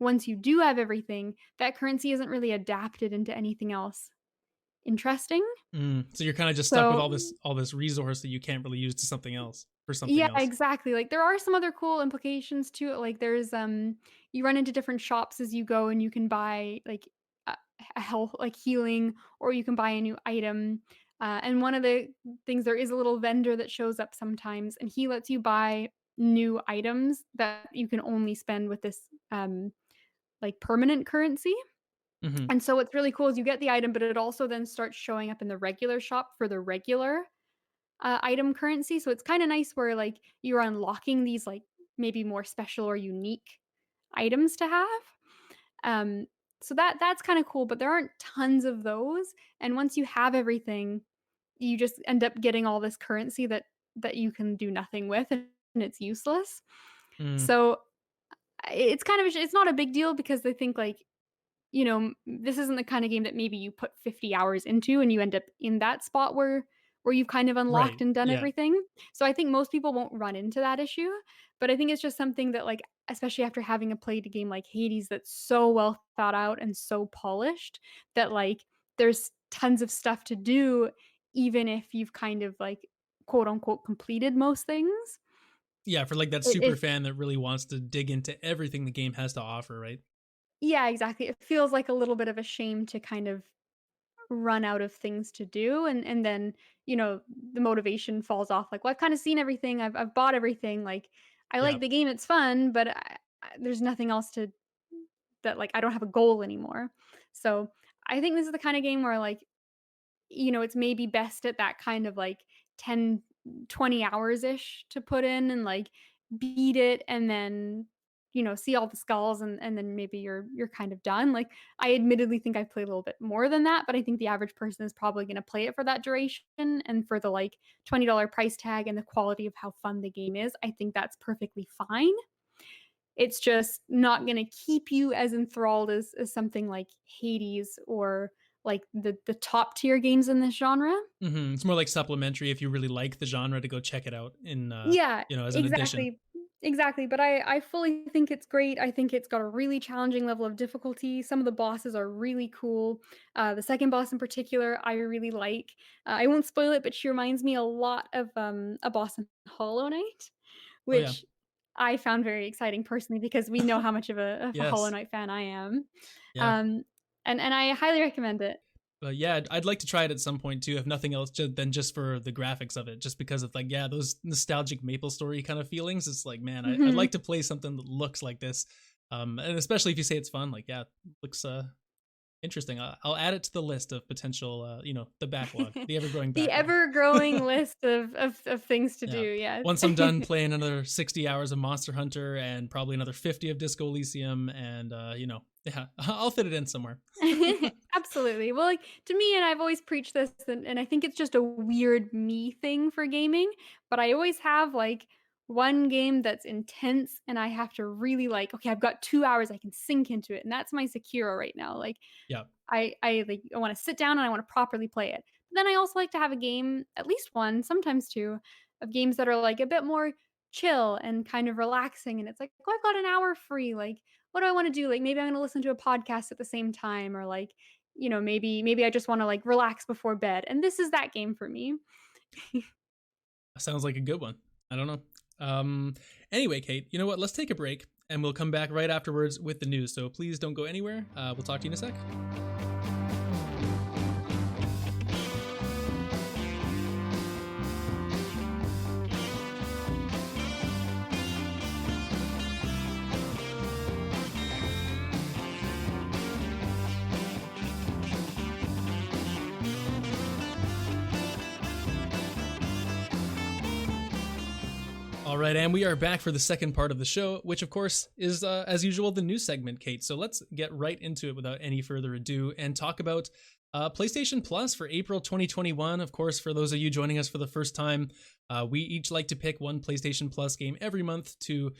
once you do have everything, that currency isn't really adapted into anything else interesting. So you're kind of just stuck with So all this resource that you can't really use to something else for something yeah, else. exactly. Like there are some other cool implications to it. Like there's you run into different shops as you go and you can buy like a, a health like healing or you can buy a new item. And one of the things there is a little vendor that shows up sometimes and he lets you buy new items that you can only spend with this like permanent currency. Hmm. And so what's really cool is you get the item, but it also then starts showing up in the regular shop for the regular item currency. So it's kind of nice where like you're unlocking these like maybe more special or unique items to have. Um, so that's kind of cool, but there aren't tons of those. And once you have everything, you just end up getting all this currency that you can do nothing with, and it's useless. Mm, So it's kind of it's not a big deal because they think like this isn't the kind of game that maybe you put 50 hours into and you end up in that spot where you've kind of unlocked right. and done Yeah. everything. So I think most people won't run into that issue, but I think it's just something that like especially after having played a game like Hades that's so well thought out and so polished that like there's tons of stuff to do even if you've kind of like quote unquote completed most things. Yeah, for like that super It fan that really wants to dig into everything the game has to offer, right? yeah, exactly. It feels like a little bit of a shame to kind of run out of things to do and then, the motivation falls off like, "Well, I've kinda seen everything. I've bought everything. Like, I Yeah. like the game, it's fun, but there's nothing else to that like, I don't have a goal anymore." So, I think this is the kinda game where, like, it's maybe best at that kind of like 10, 20 hours ish to put in and like beat it and then see all the skulls and then maybe you're kind of done. Like I admittedly think I've played a little bit more than that, but I think the average person is probably going to play it for that duration and for the like $20 price tag and the quality of how fun the game is. I think that's perfectly fine. It's just not gonna keep you as enthralled as something like Hades or, like, the top tier games in this genre. It's more like supplementary if you really like the genre to go check it out in Yeah, as an addition. exactly. Exactly, but I fully think it's great. I think it's got a really challenging level of difficulty. Some of the bosses are really cool. The second boss in particular, I really like. I won't spoil it, but she reminds me a lot of, a boss in Hollow Knight, Oh yeah. which I found very exciting personally because we know how much of a Hollow Yes. Knight fan I am. Yeah. Um, and I highly recommend it. But yeah, I'd like to try it at some point too, if nothing else, than just for the graphics of it, just because of like, yeah, those nostalgic Maple Story kind of feelings. It's like, man, I'd Mhm. like to play something that looks like this, and especially if you say it's fun, like, yeah, looks interesting. I'll add it to the list of potential, the backlog, the ever growing The backlog. ever-growing list of things to do, Yeah. yes. Once I'm done playing another 60 hours of Monster Hunter and probably another 50 of Disco Elysium, and yeah, I'll fit it in somewhere. Absolutely. Well, like, to me and I've always preached this, and I think it's just a weird me thing for gaming, but I always have, like, one game that's intense, and I have to really, like, "Okay, I've got 2 hours I can sink into it," and that's my Sekiro right now, like, Yeah. like, I wanna sit down and I wanna properly play it. But then I also like to have a game, at least 1, sometimes 2, of games that are, like, a bit more chill and kind of relaxing, and it's like, "Oh, I've got an hour free, like, what do I wanna do?" Like, maybe I'm gonna listen to a podcast at the same time or, like, maybe I just wanna, like, relax before bed, and this is that game for me. Sounds like a good one. I don't know. Um, anyway, Kate, you know what? Let's take a break and we'll come back right afterwards with the news. So please don't go anywhere. We'll talk to you in a sec. All right, and we are back for the second part of the show, which of course is, as usual, the news segment, Kate. So let's get right into it without any further ado and talk about PlayStation Plus for April 2021. Of course, for those of you joining us for the first time, we each like to pick one PlayStation Plus game every month to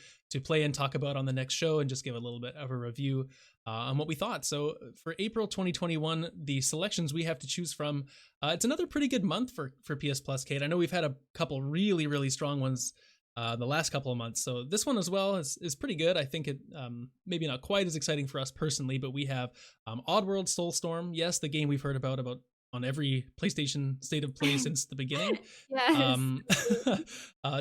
play and talk about on the next show and just give a little bit of a review on what we thought. So for April 2021, the selections we have to choose from, it's another pretty good month for PS Plus, Kate. I know we've had a couple really, really strong ones the last couple of months. So this one as well is pretty good. I think it maybe not quite as exciting for us personally, but we have Oddworld Soulstorm. Yes, the game we've heard about on every PlayStation State of Play since the beginning. Yes.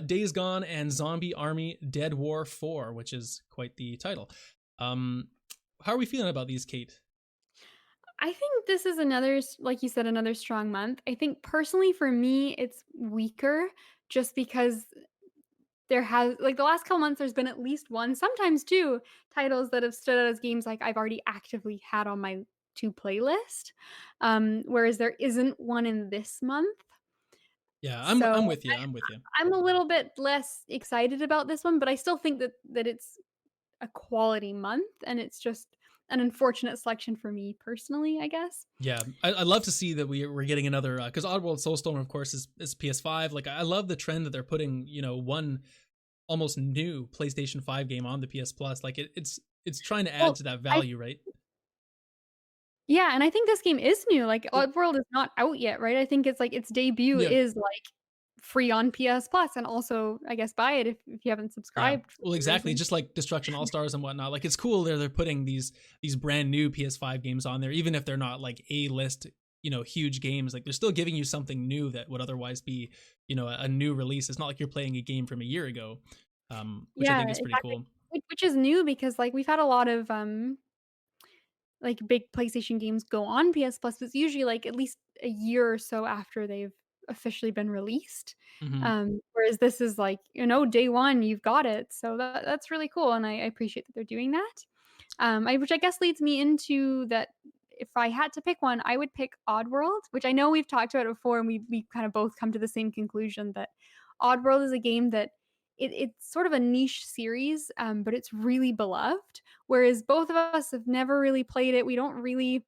Days Gone and Zombie Army Dead War 4, which is quite the title. How are we feeling about these, Kate? I think this is another, like you said, another strong month. I think personally for me, it's weaker just because there has, like, the last couple months, there's been at least one, sometimes two titles that have stood out as games like I've already actively had on my to playlist, whereas there isn't one in this month. Yeah, I'm So with you. I'm with you. I'm a little bit less excited about this one, but I still think that it's a quality month, and it's just an unfortunate selection for me personally, I guess. Yeah, I love to see that we're getting another, because Oddworld Soulstorm, of course, is PS5. Like, I love the trend that they're putting, one almost new PlayStation 5 game on the PS Plus. Like, it's trying to add to that value, right? Yeah, and I think this game is new. Like, Oddworld is not out yet, right? I think it's like its debut Yeah. is like free on PS Plus, and also I guess buy it if you haven't Yeah, subscribed. well, exactly. Just like Destruction All Stars and whatnot. Like, it's cool they're putting these brand new PS5 games on there, even if they're not like A-list, huge games. Like, they're still giving you something new that would otherwise be, a new release. It's not like you're playing a game from a year ago, which I Yeah, think is pretty exactly. cool. Which is new because like we've had a lot of like big PlayStation games go on PS Plus, but it's usually like at least a year or so after they've officially been released. Hmm. Whereas this is like, day one, you've got it. So that's really cool. And I appreciate that they're doing that. Which I guess leads me into that if I had to pick one, I would pick Oddworld, which I know we've talked about it before, and we kind of both come to the same conclusion that Oddworld is a game that it's sort of a niche series, but it's really beloved. Whereas both of us have never really played it. We don't really.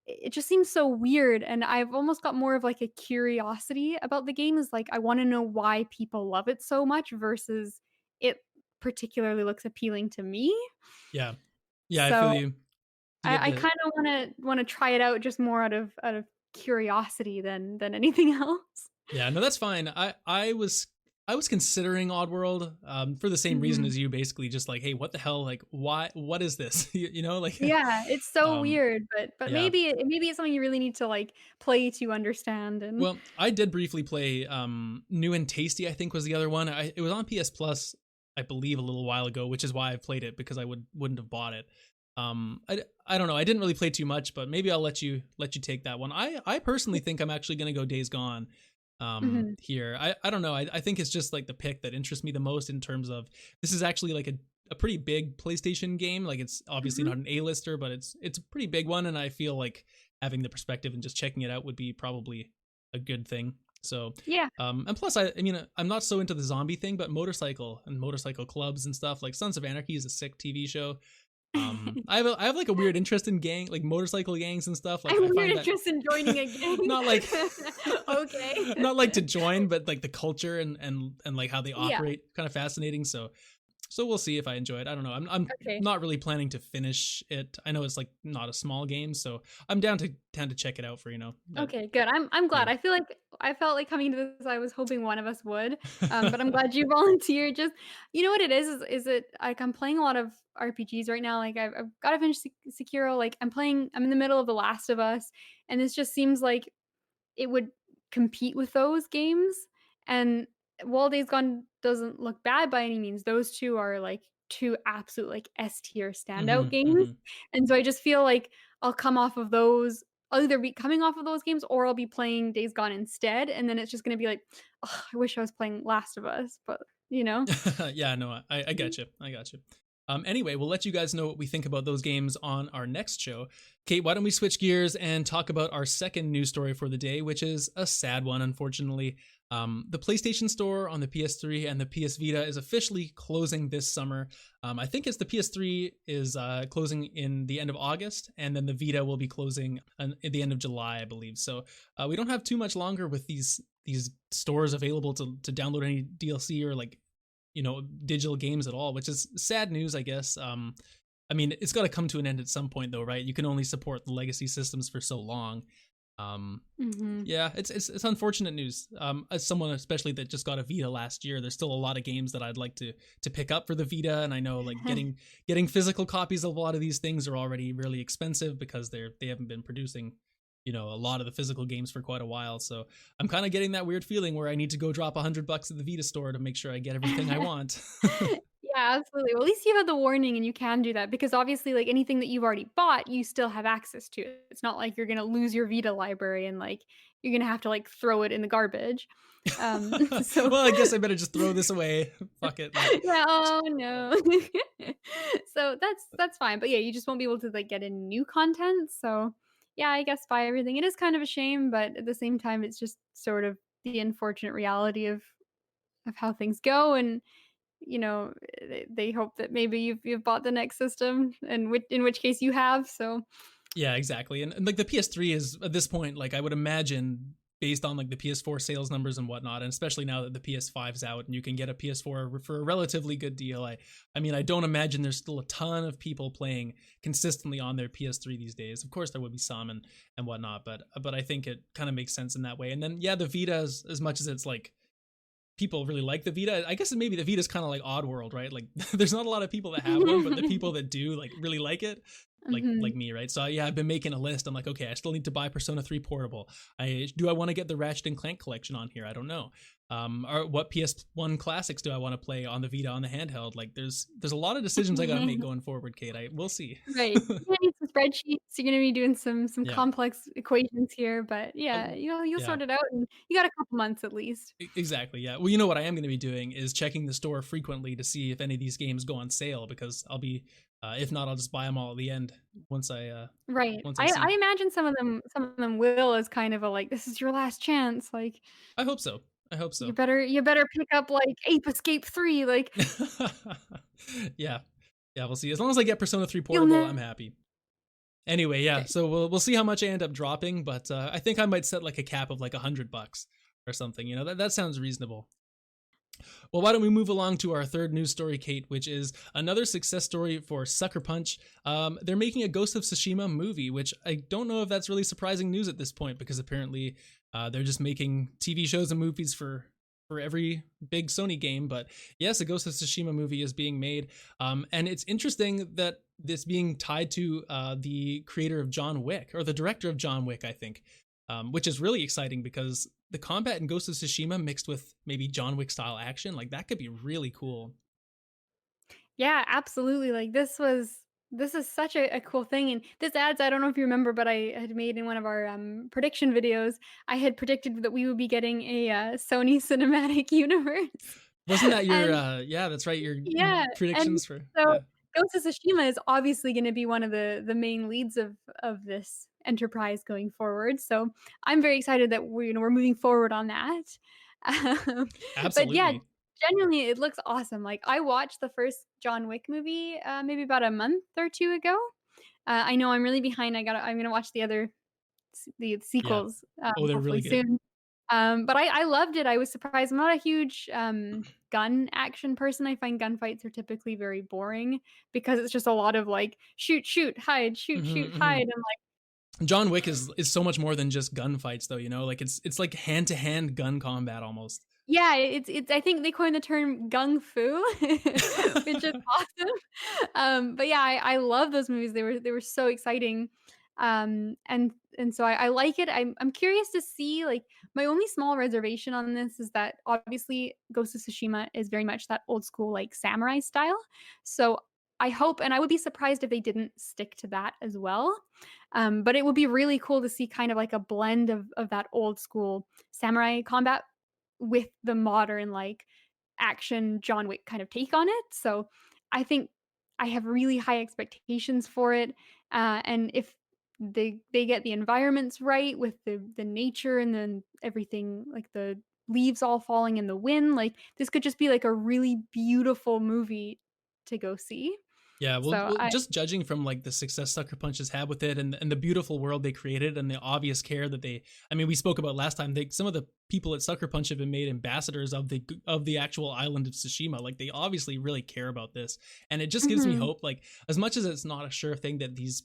It just seems so weird, and I've almost got more of like a curiosity about the game. Is like I want to know why people love it so much versus it particularly looks appealing to me. Yeah, yeah, I feel So you. You get I the kind of wanna try it out just more out of curiosity than anything else. Yeah, no, that's fine. I was considering Oddworld, for the same reason Mhm. as you, basically, just like, hey, what the hell? Like, why? What is this? Like, Yeah, it's so um, weird, but yeah. maybe it's something you really need to, like, play to understand and Well, I did briefly play New and Tasty, I think was the other one. It was on PS Plus, I believe, a little while ago, which is why I played it, because I wouldn't have bought it. I don't know. I didn't really play too much, but maybe I'll let you take that one. I personally think I'm actually gonna go Days Gone Mhm, here. I don't know. I think it's just like the pick that interests me the most, in terms of this is actually like a pretty big PlayStation game. Like, it's obviously mhm. not an A-lister, but it's a pretty big one, and I feel like having the perspective and just checking it out would be probably a good thing. So, Yeah. and plus, I mean, I'm not so into the zombie thing, but motorcycle and motorcycle clubs and stuff, like Sons of Anarchy is a sick TV show. I have like a weird interest in like motorcycle gangs and stuff. Like, I I'm weird find that interest in joining a gang. not like Okay. not like to join, but like the culture and like how they Yeah, operate, kind of fascinating. So we'll see if I enjoy it. I don't know. I'm okay. not really planning to finish it. I know it's like not a small game, so I'm down to check it out for that. Okay, good. I'm Yeah. glad. I felt like coming to this, I was hoping one of us would. But I'm glad you volunteered. Just you know what it is it like I'm playing a lot of RPGs right now. Like I've got to finish Sekiro. Like I'm in the middle of The Last of Us, and this just seems like it would compete with those games. And while Days Gone doesn't look bad by any means, those two are like two absolute like S tier standout Hmm. games. Hmm. And so I just feel like I'll come off of those. I'll either be coming off of those games or I'll be playing Days Gone instead. And then it's just going to be like, oh, I wish I was playing Last of Us, but you know? Yeah, no, I got you. I got you. Anyway, we'll let you guys know what we think about those games on our next show. Kate, why don't we switch gears and talk about our second news story for the day, which is a sad one, unfortunately. The PlayStation Store on the PS3 and the PS Vita is officially closing this summer. I think it's the PS3 is closing in the end of August, and then the Vita will be closing at the end of July, I believe. So we don't have too much longer with these stores available to download any DLC or like digital games at all, which is sad news, I guess. I mean, it's got to come to an end at some point, though, right? You can only support the legacy systems for so long. Hmm. Yeah, it's unfortunate news. As someone especially that just got a Vita last year, there's still a lot of games that I'd like to pick up for the Vita, and I know like getting physical copies of a lot of these things are already really expensive because they haven't been producing a lot of the physical games for quite a while. So I'm kind of getting that weird feeling where I need to go drop $100 at the Vita store to make sure I get everything I want. Yeah, absolutely. Well, at least you have the warning and you can do that because obviously, like anything that you've already bought, you still have access to. It's not like you're gonna lose your Vita library and like you're gonna have to like throw it in the garbage. So Well, I guess I better just throw this away. Fuck it. Like, yeah, oh no. So that's fine. But yeah, you just won't be able to like get any new content. So yeah, I guess buy everything. It is kind of a shame, but at the same time, it's just sort of the unfortunate reality of how things go and they hope that maybe you've bought the next system, and in which case you have. So yeah, exactly. And like the PS3 is at this point, like I would imagine based on like the PS4 sales numbers and whatnot, and especially now that the PS5's out and you can get a PS4 for a relatively good deal. I mean, I don't imagine there's still a ton of people playing consistently on their PS3 these days. Of course, there would be some and whatnot, but I think it kind of makes sense in that way. And then yeah, the Vita, as much as it's like people really like the Vita. I guess maybe the Vita's kind of like Oddworld, right? Like there's not a lot of people that have one, but the people that do like really like it, like Mhm. me, right? So yeah, I've been making a list. I'm like, okay, I still need to buy Persona 3 Portable. I want to get the Ratchet and Clank collection on here? I don't know. Or what PS1 classics do I want to play on the Vita on the handheld? Like there's a lot of decisions I got to make going forward, Kate. We'll see. Right. You're gonna need some spreadsheets. You're gonna be doing some Yeah. complex equations here, but yeah, you'll Yeah. sort it out, and you got a couple months at least. Exactly. Yeah. Well, you know what I am going to be doing is checking the store frequently to see if any of these games go on sale because I'll be, if not, I'll just buy them all at the end Right. once I I see. imagine some of them will as kind of a like, "This is your last chance." Like, I hope so. I hope you so. better pick up like Ape Escape 3. Like, Yeah. Yeah. We'll see. As long as I get Persona 3 you'll Portable, never. I'm happy. Anyway, yeah. So we'll see how much I end up dropping, but I think I might set like a cap of like $100 or something. That sounds reasonable. Well, why don't we move along to our third news story, Kate, which is another success story for Sucker Punch. They're making a Ghost of Tsushima movie, which I don't know if that's really surprising news at this point because apparently they're just making TV shows and movies for every big Sony game. But yes, a Ghost of Tsushima movie is being made, and it's interesting that this being tied to the creator of John Wick or the director of John Wick, I think, which is really exciting because the combat in Ghost of Tsushima mixed with maybe John Wick style action, like that could be really cool. Yeah, absolutely. Like this is such a cool thing. And this adds, I don't know if you remember, but I had made in one of our prediction videos, I had predicted that we would be getting a Sony cinematic universe. Wasn't that your And yeah, that's right, your yeah, and predictions for so yeah. Ghost of Tsushima is obviously going to be one of the main leads of this enterprise going forward. So I'm very excited that we're moving forward on that. But yeah, Absolutely. genuinely, it looks awesome. Like I watched the first John Wick movie maybe about a month or two ago. I know I'm really behind. I'm gonna watch the Yeah. sequels Oh, they're hopefully really good. soon. But I loved it. I was surprised. I'm not a huge gun action person. I find gunfights are typically very boring because it's just a lot of like shoot, shoot, hide, shoot, shoot, Hmm, hmm. hide, and like John Wick is so much more than just gunfights though, like it's like hand to hand gun combat almost. yeah, it's. I think they coined the term gung fu, which is awesome. But yeah, I love those movies. They were so exciting. And so I like it. I'm curious to see like my only small reservation on this is that obviously Ghost of Tsushima is very much that old school like samurai style. So I hope and I would be surprised if they didn't stick to that as well. But it would be really cool to see kind of like a blend of that old school samurai combat with the modern like action John Wick kind of take on it. So I think I have really high expectations for it. And if they get the environments right with the nature and then everything like leaves all falling in the wind. Like, this could just be, like, a really beautiful movie to go see. Yeah, So well, I just judging from like the success Sucker Punch has had with it, and the beautiful world they created, and the obvious care that they, I mean, we spoke about last time. Some of the people at Sucker Punch have been made ambassadors of the actual island of Tsushima. Like, they obviously really care about this, and it just gives me Mhm. hope. Like, as much as it's not a sure thing that these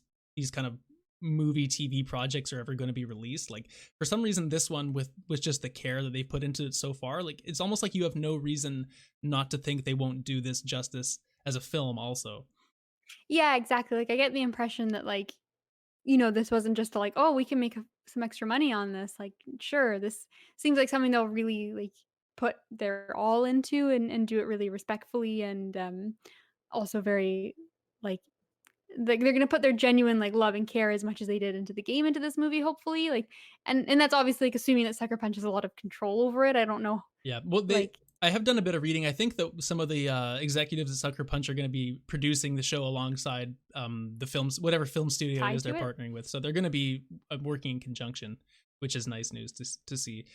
kind of movie TV projects are ever going to be released, like, for some reason this one, with just the care that they put into it so far, like, it's almost like you have no reason not to think they won't do this justice as a film also. Yeah, exactly. Like, I get the impression that, like, this wasn't just like, "Oh, we can make some extra money on this." Like, sure, this seems like something they'll really, like, put their all into and do it really respectfully and, also very, like they're gonna put their genuine, like, love and care as much as they did into the game into this movie, hopefully, like and that's obviously, like, assuming that Sucker Punch has a lot of control over it. I don't know, Yeah, well, like, I have done a bit of reading. I think that some of the executives at Sucker Punch are going to be producing the show alongside the films, whatever film studio it tied is they're to it. partnering with. So they're going to be working in conjunction, which is nice news to see.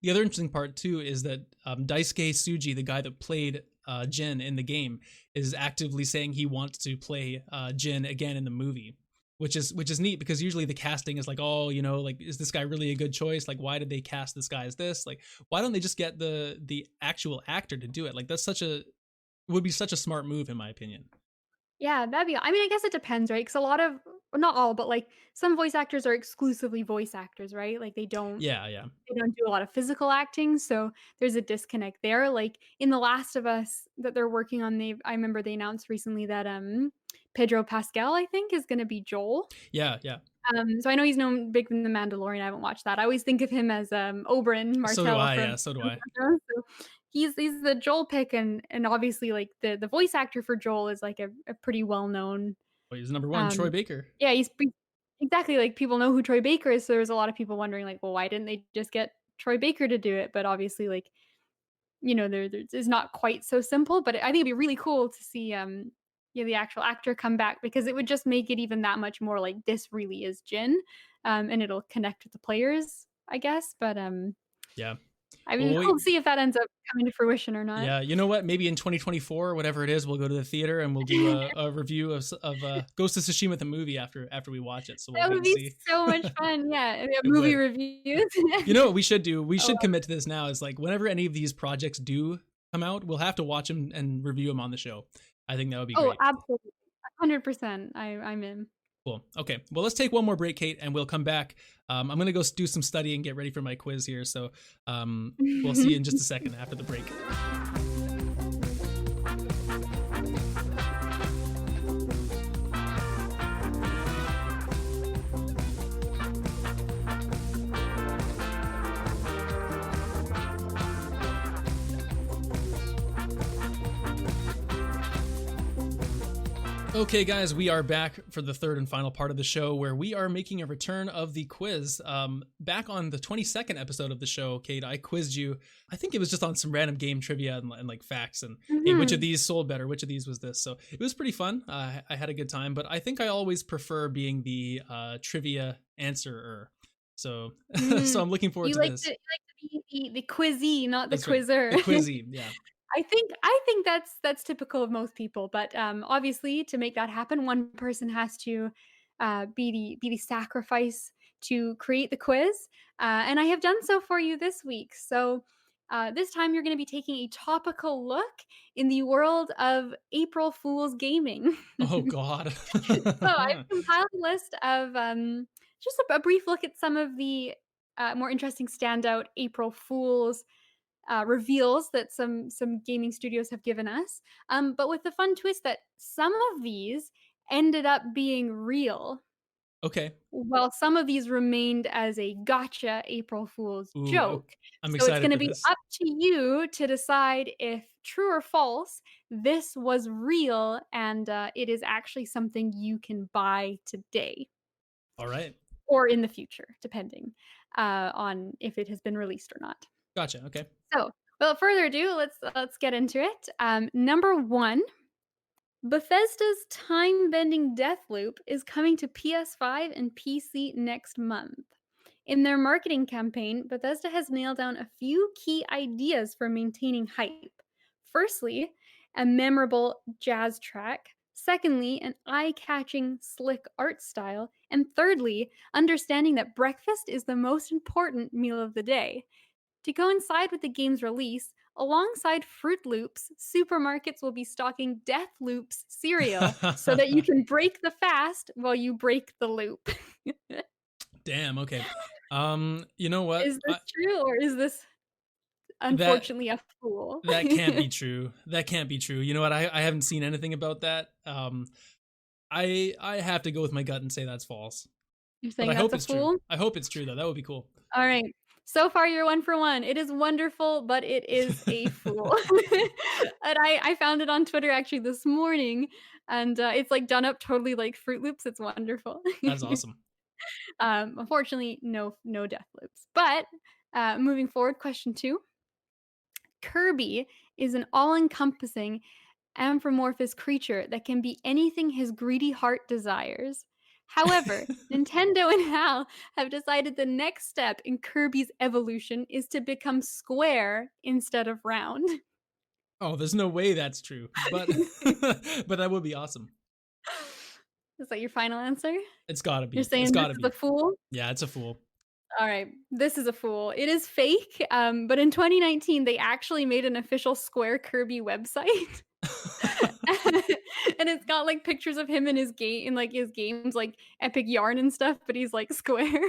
The other interesting part too is that Daisuke Tsuji, the guy that played Jin in the game, is actively saying he wants to play Jin again in the movie, which is neat, because usually the casting is like, oh, like, is this guy really a good choice? Like, why did they cast this guy as this? Like, why don't they just get the actual actor to do it? Like, would be such a smart move, in my opinion. Yeah, that'd be I mean, I guess it depends, right? Because a lot of not all, but, like, some voice actors are exclusively voice actors, right? Like, Yeah, yeah. they don't do a lot of physical acting, so there's a disconnect there. Like, in The Last of Us that they're working on, I remember they announced recently that, Pedro Pascal, I think, is gonna be Joel. Yeah, yeah. So I know he's known big from The Mandalorian. I haven't watched that. I always think of him as, Oberyn So do Martell I. from Yeah, so do Game I. of Thrones, so he's the Joel pick, and obviously, like, the voice actor for Joel is, like, a pretty well-known, Well, he's number one, Troy um Baker. yeah, he's exactly, like, people know who Troy Baker is, so there's a lot of people wondering, like, "Well, why didn't they just get Troy Baker to do it?" But obviously, like, there's it's not quite so simple, but I think it'd be really cool to see, the actual actor come back because it would just make it even that much more like this really is Jin, and it'll connect with the players, I guess, but, Yeah. I mean, Well, we'll wait. see if that ends up coming to fruition or not. Yeah, you know what? Maybe in 2024, whatever it is, we'll go to the theater and we'll do a review of Ghost of Tsushima, the movie, after we watch it. So we'll That wait would and be see. so much fun, yeah, and we have It movie would. reviews. You know what we should do? We Oh, should commit to this now. Is like, whenever any of these projects do come out, we'll have to watch them and review them on the show. I think that would be oh, great. absolutely, 100%. I'm in. Cool. Okay. Well, let's take one more break, Kate, and we'll come back. I'm gonna go do some studying, get ready for my quiz here. So we'll see you in just a second after the break. Okay, guys, we are back for the third and final part of the show, where we are making a return of the quiz. Back on the 22nd episode of the show, Kate, I quizzed you. I think it was just on some random game trivia and like facts, and hey, which of Mhm. these sold better? Which of these was this? So it was pretty fun. I had a good time, but I think I always prefer being the trivia answerer. So so Mm. I'm looking forward You to like this. to be the quizzy, not the That's right, quizzer. the quizzy. Yeah. I think that's typical of most people, but, obviously, to make that happen, one person has to, be the sacrifice to create the quiz, and I have done so for you this week. So, this time you're gonna be taking a topical look in the world of April Fool's gaming. Oh God. So I've compiled a list of, just a brief look at some of the, more interesting standout April Fools reveals that some gaming studios have given us, but with the fun twist that some of these ended up being real, Okay. while some of these remained as a gotcha April Fool's Ooh, joke. I'm So it's excited going to for be this. up to you to decide if true or false this was real and it is actually something you can buy today All right. or in the future, depending on if it has been released or not. Gotcha. Okay. So, without further ado, let's get into it. Number one, Bethesda's time-bending Deathloop is coming to PS5 and PC next month. In their marketing campaign, Bethesda has nailed down a few key ideas for maintaining hype. Firstly, a memorable jazz track. Secondly, an eye catching, slick art style. And thirdly, understanding that breakfast is the most important meal of the day. To coincide with the game's release, alongside Fruit Loops, supermarkets will be stocking Death Loops cereal so that you can break the fast while you break the loop. Damn. Okay. You know what? Is this true or is this That unfortunately a fool? that can't be true. That can't be true. You know what? I haven't seen anything about that. I have to go with my gut and say that's false. You're But saying I that's hope a it's true. fool? I hope it's true though. That would be cool. All right. So far, you're 1 for 1. It is wonderful, but it is a fool. And I found it on Twitter actually this morning, and, it's, like, done up totally like Fruit Loops. It's wonderful. That's awesome. Unfortunately, no death loops. But, moving forward, question 2. Kirby is an all-encompassing amorphous creature that can be anything his greedy heart desires. However, Nintendo and HAL have decided the next step in Kirby's evolution is to become square instead of round. Oh, there's no way that's true. But but that would be awesome. Is that your final answer? It's got to You're be. It's saying got this to is a be. fool? Yeah, it's a fool. All right, this is a fool. It is fake, but in 2019, they actually made an official Square Kirby website. And it's got, like, pictures of him in his game in, like, his games, like, Epic Yarn and stuff, but he's, like, square.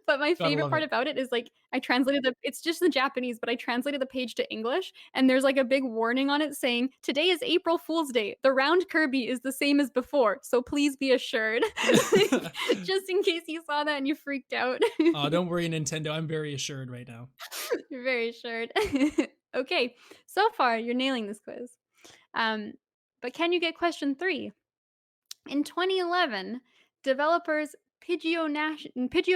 But my Gotta favorite love part it. about it is, like, I translated the it's just the Japanese, but I translated the page to English, and there's, like, a big warning on it saying, "Today is April Fool's Day. The round Kirby is the same as before, so please be assured." Like, just in case you saw that and you freaked out. Oh, don't worry, Nintendo. I'm very assured right now. You're very assured. Okay, so far, you're nailing this quiz. Um, but can you get question 3? In 2011, developers Pidgeo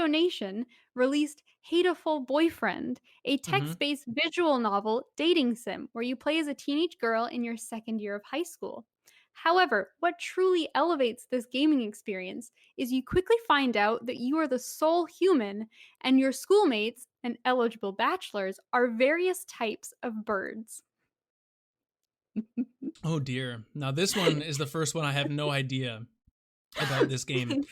Nation released Hateful Boyfriend, a Hmm. text based visual novel dating sim where you play as a teenage girl in your second year of high school. However, what truly elevates this gaming experience is you quickly find out that you are the sole human and your schoolmates and eligible bachelors are various types of birds. Oh dear. Now this one is the first one I have no idea about this game.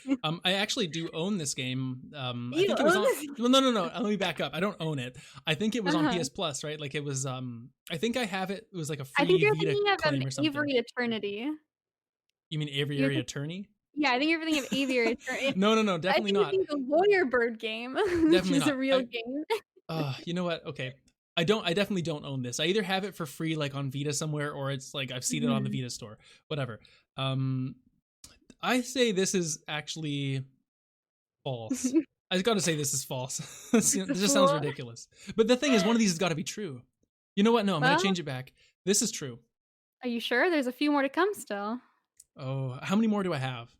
I actually do own this game. I You think it was own on. this? Well, no. Let me back up. I don't own it. I think it was on Uh-huh. PS Plus, right? Like it was. I think I have it. It was like a I think free you're Vita thinking of, claim or something. Avery Eternity. You mean Avery You're Area think Attorney? Yeah, I think you're thinking of Aviary Eternity. No. I Definitely think you're not. thinking of Lawyer Bird game, which Definitely is a not. real game. You know what? Okay. I don't. I definitely don't own this. I either have it for free, like on Vita somewhere, or it's like I've seen it on the Mhm. Vita store. Whatever. Um, I say this is actually false. I got to say this is false. This It's a just sounds fool. ridiculous. But the thing is, one of these has got to be true. You know what? No, I'm going to Well, change it back. This is true. are you sure? There's a few more to come still. Oh, how many more do I have?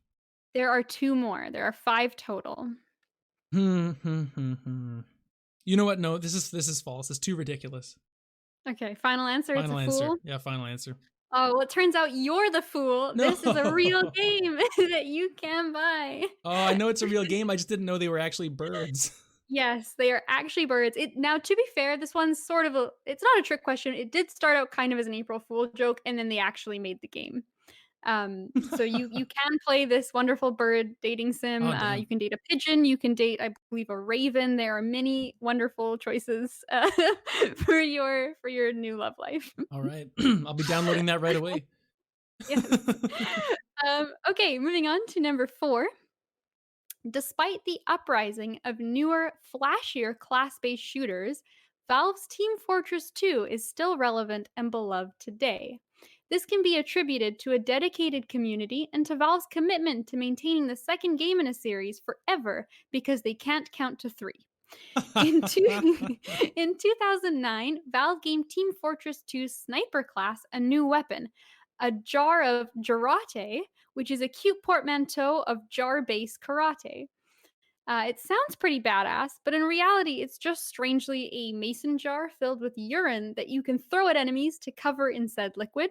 There are 2 more. There are 5 total. Hmm. You know what? No, this is false. It's too ridiculous. Okay, final answer, it's a Final answer. fool? Yeah, final answer. Oh, well, it turns out you're the fool. No. This is a real game that you can buy. Oh, I know it's a real game. I just didn't know they were actually birds. Yes, they are actually birds. It now, to be fair, this one's sort of a it's not a trick question. It did start out kind of as an April Fool joke, and then they actually made the game. So you can play this wonderful bird dating sim. Oh, You damn. can date a pigeon. You can date, I believe, a raven. There are many wonderful choices for your new love life. All right. I'll be downloading that right away. Yes. Okay, moving on to number 4. Despite the uprising of newer, flashier class based shooters, Valve's Team Fortress 2 is still relevant and beloved today. This can be attributed to a dedicated community and to Valve's commitment to maintaining the second game in a series forever because they can't count to 3. In, in 2009, Valve gave Team Fortress 2's sniper class a new weapon, a jar of jarate, which is a cute portmanteau of jar based karate. It sounds pretty badass, but in reality, it's just strangely a mason jar filled with urine that you can throw at enemies to cover in said liquid,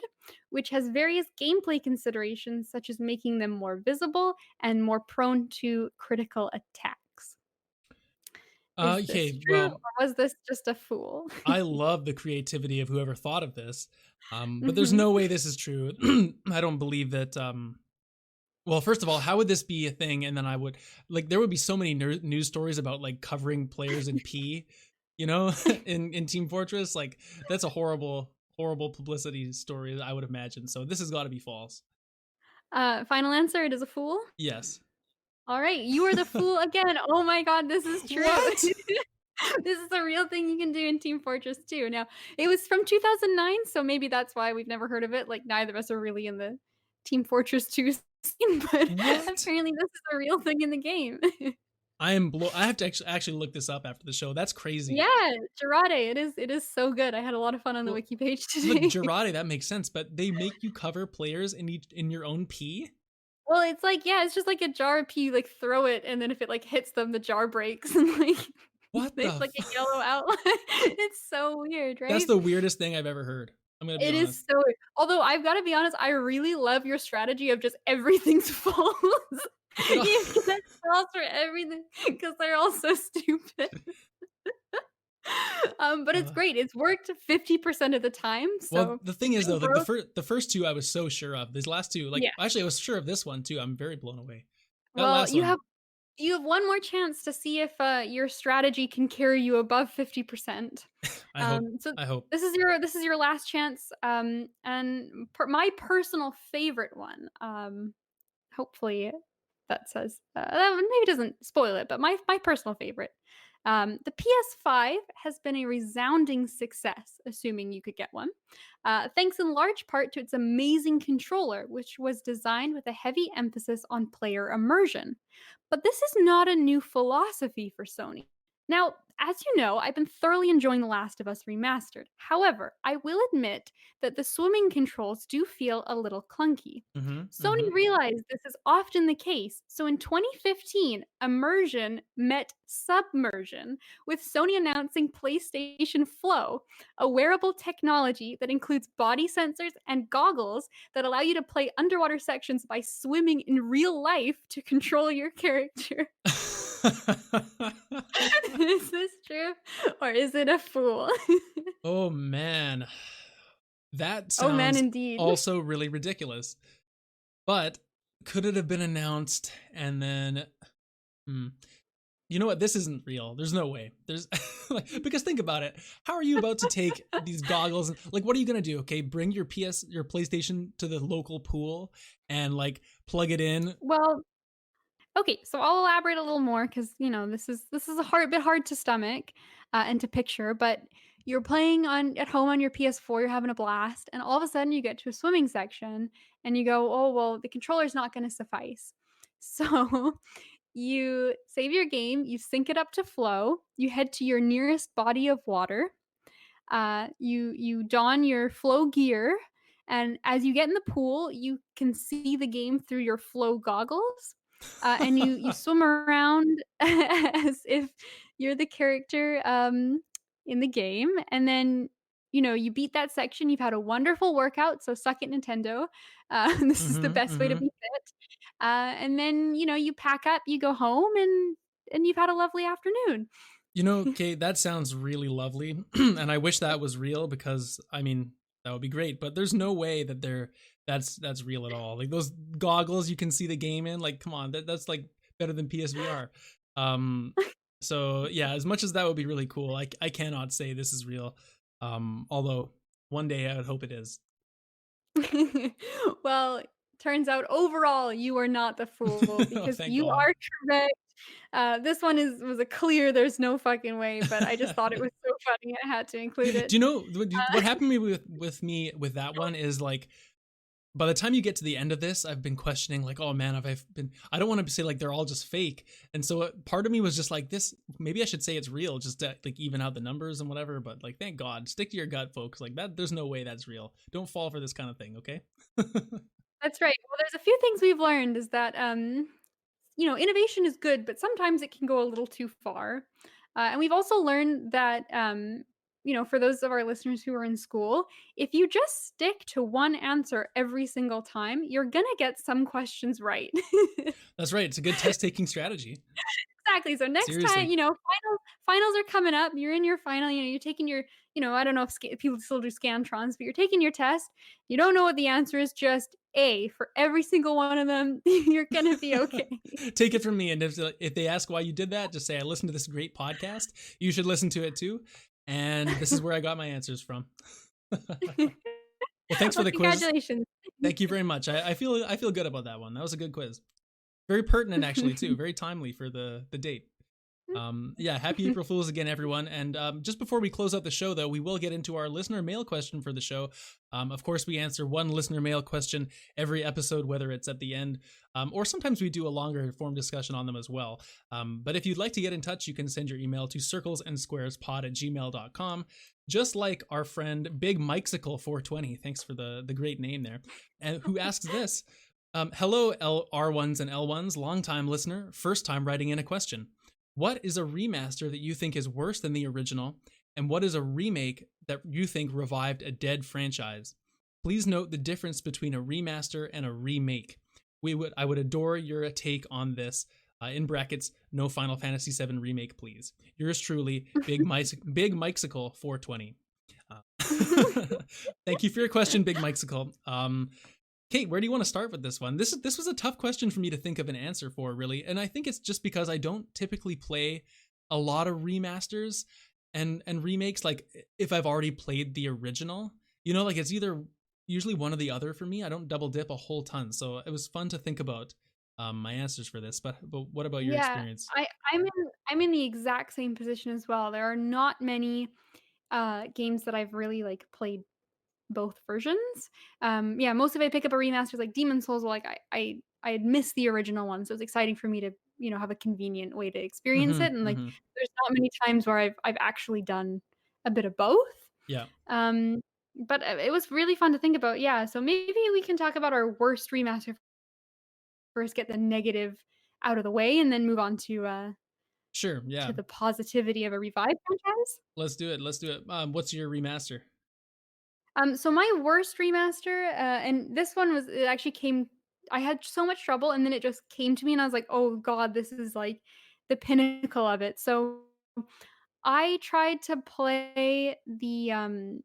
which has various gameplay considerations such as making them more visible and more prone to critical attacks. Is this Okay, true well, or was this just a fool? I love the creativity of whoever thought of this, but there's Mhm. no way this is true. I don't believe that. Well, first of all, how would this be a thing? And then I would like there would be so many news stories about like covering players in pee, you know, in Team Fortress. Like that's a horrible publicity story, I would imagine. So this has got to be false. Final answer, it is a fool? Yes. Alright, you are the fool again. Oh my god, this is true. What? This is a real thing you can do in Team Fortress 2. Now, it was from 2009, so maybe that's why we've never heard of it, like, neither of us are really in the Team Fortress 2 scene, but What? apparently this is a real thing in the game. I have to actually look this up after the show. That's crazy. Yeah, Girarde, it is so good. I had a lot of fun on the Well, wiki page look, today. Girardi, that makes sense, but they make you cover players in your own pee? Well, it's like yeah, it's just like a jar of pee, you, like, throw it, and then if it, like, hits them, the jar breaks, and, like, What it's the like a yellow outline. It's so weird, That's right? the weirdest thing I've ever heard. I'm gonna be It honest. is so weird. Although I've gotta be honest, I really love your strategy of just everything's false. It all You get false for everything because 'cause they're all so stupid. But it's uh, great. It's worked 50% of the time, well, so the thing it's is been though, like growth. the first 2 I was so sure of. These last 2, like Yeah. actually I was sure of this one too. I'm very blown away. That Well, last you one, have one more chance to see if, your strategy can carry you above 50%. I hope So I hope. this is your last chance, and my personal favorite one, hopefully that says that one maybe doesn't spoil it, but my personal favorite. The PS5 has been a resounding success, assuming you could get one, thanks in large part to its amazing controller, which was designed with a heavy emphasis on player immersion. But this is not a new philosophy for Sony. Now, as you know, I've been thoroughly enjoying The Last of Us Remastered. However, I will admit that the swimming controls do feel a little clunky. Mhm, Sony mhm. realized this is often the case, so in 2015, immersion met submersion, with Sony announcing PlayStation Flow, a wearable technology that includes body sensors and goggles that allow you to play underwater sections by swimming in real life to control your character. Is this true or is it a fool? Oh man. That Oh man, sounds indeed. also really ridiculous. But could it have been announced and then hmm, you know what? This isn't real. There's no way. There's like, because think about it. How are you about to take these goggles and like what are you gonna do? Okay, bring your your PlayStation to the local pool and like plug it in. Well, okay, so I'll elaborate a little more because this is a bit hard to stomach and to picture. But you're playing on at home on your PS4, you're having a blast, and all of a sudden you get to a swimming section, and you go, "Oh well, the controller's not going to suffice." So you save your game, you sync it up to flow, you head to your nearest body of water, you don your flow gear, and as you get in the pool, you can see the game through your flow goggles, and you swim around as if you're the character in the game, and then you beat that section. You've had a wonderful workout, so suck it, Nintendo. This is the Mhm, best way to mhm. be fit. And then you pack up, you go home, and you've had a lovely afternoon. You know, Kate, that sounds really lovely, and I wish that was real because I mean that would be great. But there's no way that that's real at all. Like those goggles you can see the game in. Like, come on, that's like better than PSVR. Um, so yeah, as much as that would be really cool, I cannot say this is real. Although one day I would hope it is. Well, turns out overall you are not the fool Oh, because thank you God. are correct. This one was a clear there's no fucking way, but I just thought it was so funny I had to include Do it. you know what Uh, happened to me with that one is like by the time you get to the end of this, I've been questioning like, oh man, have I been? I don't want to say like they're all just fake, and so part of me was just like, this maybe I should say it's real, just to like even out the numbers and whatever. But like, thank God, stick to your gut, folks. Like that, there's no way that's real. Don't fall for this kind of thing, okay? that's right. Well, there's a few things we've learned is that innovation is good, but sometimes it can go a little too far. And we've also learned that, for those of our listeners who are in school, if you just stick to one answer every single time, you're going to get some questions right. That's right. It's a good test taking strategy. Exactly. So next time, Seriously. finals are coming up. You're in your final. You're taking your, I don't know if people still do scantrons, but you're taking your test. You don't know what the answer is. Just A for every single one of them. You're gonna be okay. Take it from me. And if they ask why you did that, just say, I listened to this great podcast. You should listen to it too. And this is where I got my answers from. Well, thanks for Well, the quiz. congratulations. Thank you very much. I feel good about that one. That was a good quiz. Very pertinent, actually, too. Very timely for the date. Yeah, happy April Fools again, everyone. And just before we close out the show, though, we will get into our listener mail question for the show. Of course, we answer one listener mail question every episode, whether it's at the end or sometimes we do a longer form discussion on them as well. But if you'd like to get in touch, you can send your email to circlesandsquarespod@gmail.com. Just like our friend Big Mikesicle420, thanks for the great name there, and who asks this. Hello, R1s and L1s, longtime listener, first time writing in a question. What is a remaster that you think is worse than the original? And what is a remake that you think revived a dead franchise? Please note the difference between a remaster and a remake. I would adore your take on this. In brackets, no Final Fantasy VII remake, please. Yours truly, Big Mikesicle 420. Thank you for your question, Big Mikesicle. Kate, where do you want to start with this one? This was a tough question for me to think of an answer for, really. And I think it's just because I don't typically play a lot of remasters and remakes. Like, if I've already played the original, like it's either usually one or the other for me. I don't double dip a whole ton. So it was fun to think about my answers for this. But what about your experience? I'm in the exact same position as well. There are not many games that I've really played both versions. Yeah, most of it I pick up a remaster like Demon Souls. Like I had missed the original one, so it's exciting for me to have a convenient way to experience it. And there's not many times where I've actually done a bit of both. Yeah. But it was really fun to think about. Yeah, so maybe we can talk about our worst remaster first, get the negative out of the way, and then move on to Sure. Yeah. the positivity of a revived franchise. Let's do it. What's your remaster? So my worst remaster, and this one it actually came. I had so much trouble, and then it just came to me, and I was like, "Oh God, this is like the pinnacle of it." So I tried to play the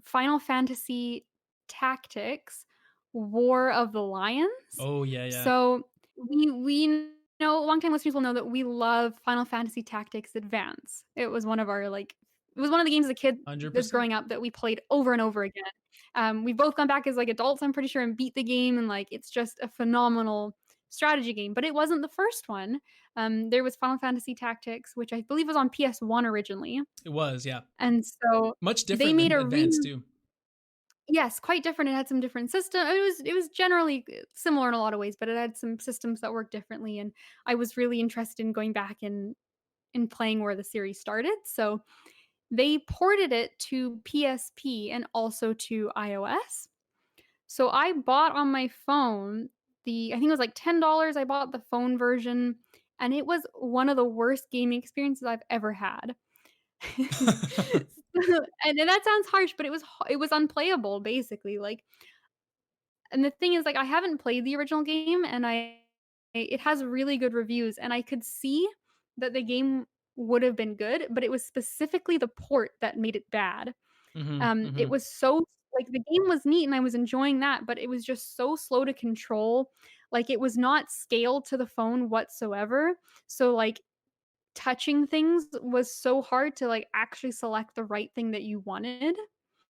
Final Fantasy Tactics War of the Lions. Oh, yeah, yeah. So we know longtime listeners will know that we love Final Fantasy Tactics Advance. It was one of our it was one of the games as a kid that's 100%. growing up that we played over and over again. We've both gone back as adults, I'm pretty sure, and beat the game, and it's just a phenomenal strategy game. But it wasn't the first one. There was Final Fantasy Tactics, which I believe was on PS1 originally. It was, yeah. And so Much they different made than a Advance too. Yes, quite different. It had some different system. It was generally similar in a lot of ways, but it had some systems that worked differently. And I was really interested in going back and in playing where the series started. So they ported it to PSP and also to iOS. So I bought on my phone I think it was like $10. I bought the phone version, and it was one of the worst gaming experiences I've ever had. And that sounds harsh, but it was unplayable basically. And the thing is, I haven't played the original game, and it has really good reviews, and I could see that the game would have been good, but it was specifically the port that made it bad. It was so the game was neat and I was enjoying that, but it was just so slow to control. It was not scaled to the phone whatsoever. So touching things was so hard to actually select the right thing that you wanted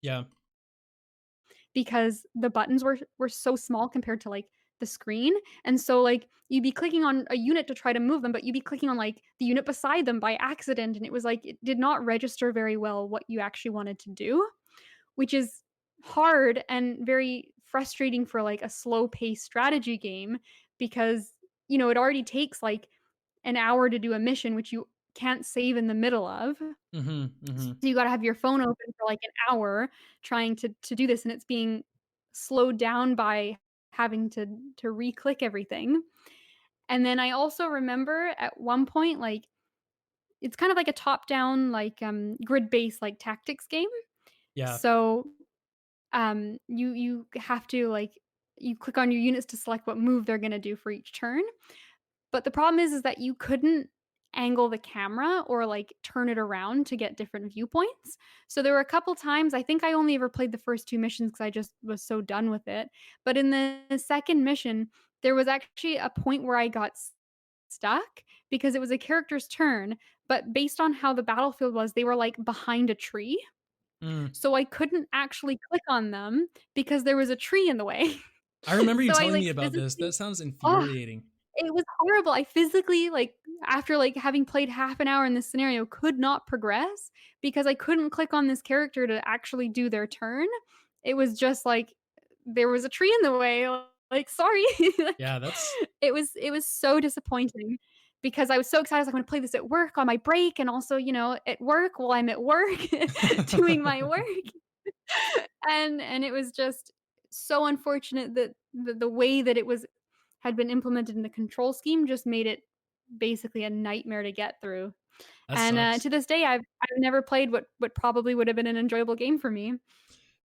Yeah. because the buttons were so small compared to the screen. And so you'd be clicking on a unit to try to move them, but you'd be clicking on the unit beside them by accident, and it was it did not register very well what you actually wanted to do, which is hard and very frustrating for a slow paced strategy game because it already takes an hour to do a mission which you can't save in the middle of. So you gotta have your phone open for an hour trying to do this, and it's being slowed down by having to re-click everything. And then I also remember at one point, like, it's kind of like a top-down, like, grid-based, like, tactics game. Yeah. So, you have to, like, you click on your units to select what move they're gonna do for each turn. But the problem is that you couldn't angle the camera or, like, turn it around to get different viewpoints. So there were a couple times, I think I only ever played the first 2 missions because I just was so done with it. But in the second mission, there was actually a point where I got stuck because it was a character's turn, but based on how the battlefield was, they were, like, behind a tree. Mm. So I couldn't actually click on them because there was a tree in the way. I remember you So I, telling like, me about this. physically That sounds oh, infuriating. it was horrible. I physically, like, after, like, having played half an hour in this scenario, could not progress because I couldn't click on this character to actually do their turn. It was just like there was a tree in the way, like, "Sorry." Like, Yeah, that's it was so disappointing because I was so excited, I was like, "I'm gonna play this at work on my break and also, at work while I'm at work doing my work." And it was just so unfortunate that the way that it was had been implemented in the control scheme just made it basically a nightmare to get through. that And, sucks. to this day, I've never played what probably would have been an enjoyable game for me.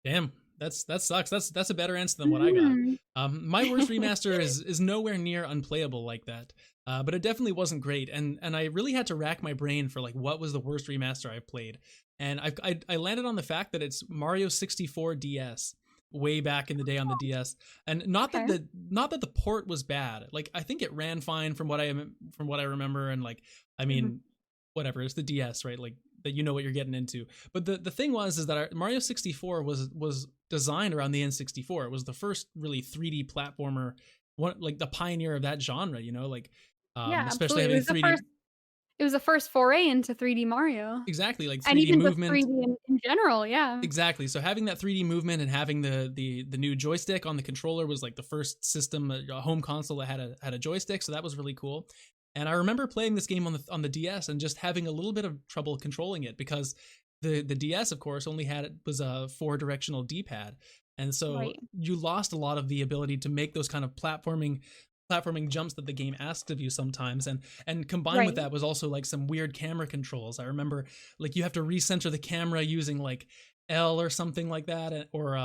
Damn, that sucks. That's a better answer than what I got. Mhm. My worst remaster is nowhere near unplayable like that, but it definitely wasn't great. And I really had to rack my brain for like what was the worst remaster I've played, and I landed on the fact that it's Mario 64 DS way back in the day on the DS, and Okay. not that the port was bad. Like I think it ran fine from what I remember, and like I Mhm. mean, whatever, it's the DS, right? Like that you know what you're getting into. But the thing was is that Mario 64 was designed around the N64. It was the first really 3D platformer, one like the pioneer of that genre. You know, like Yeah, especially absolutely. having 3D. It was the first foray into 3D Mario, Exactly, like and 3D even just movement. 3D in general, yeah. Exactly. So having that 3D movement and having the new joystick on the controller was like the first system, a home console that had a joystick. So that was really cool. And I remember playing this game on the DS and just having a little bit of trouble controlling it because the DS, of course, only had it was a 4 directional D-pad, and so Right. you lost a lot of the ability to make those kind of platforming jumps that the game asked of you sometimes, and combined with Right. that was also like some weird camera controls. I remember like you have to recenter the camera using like L or something like that, or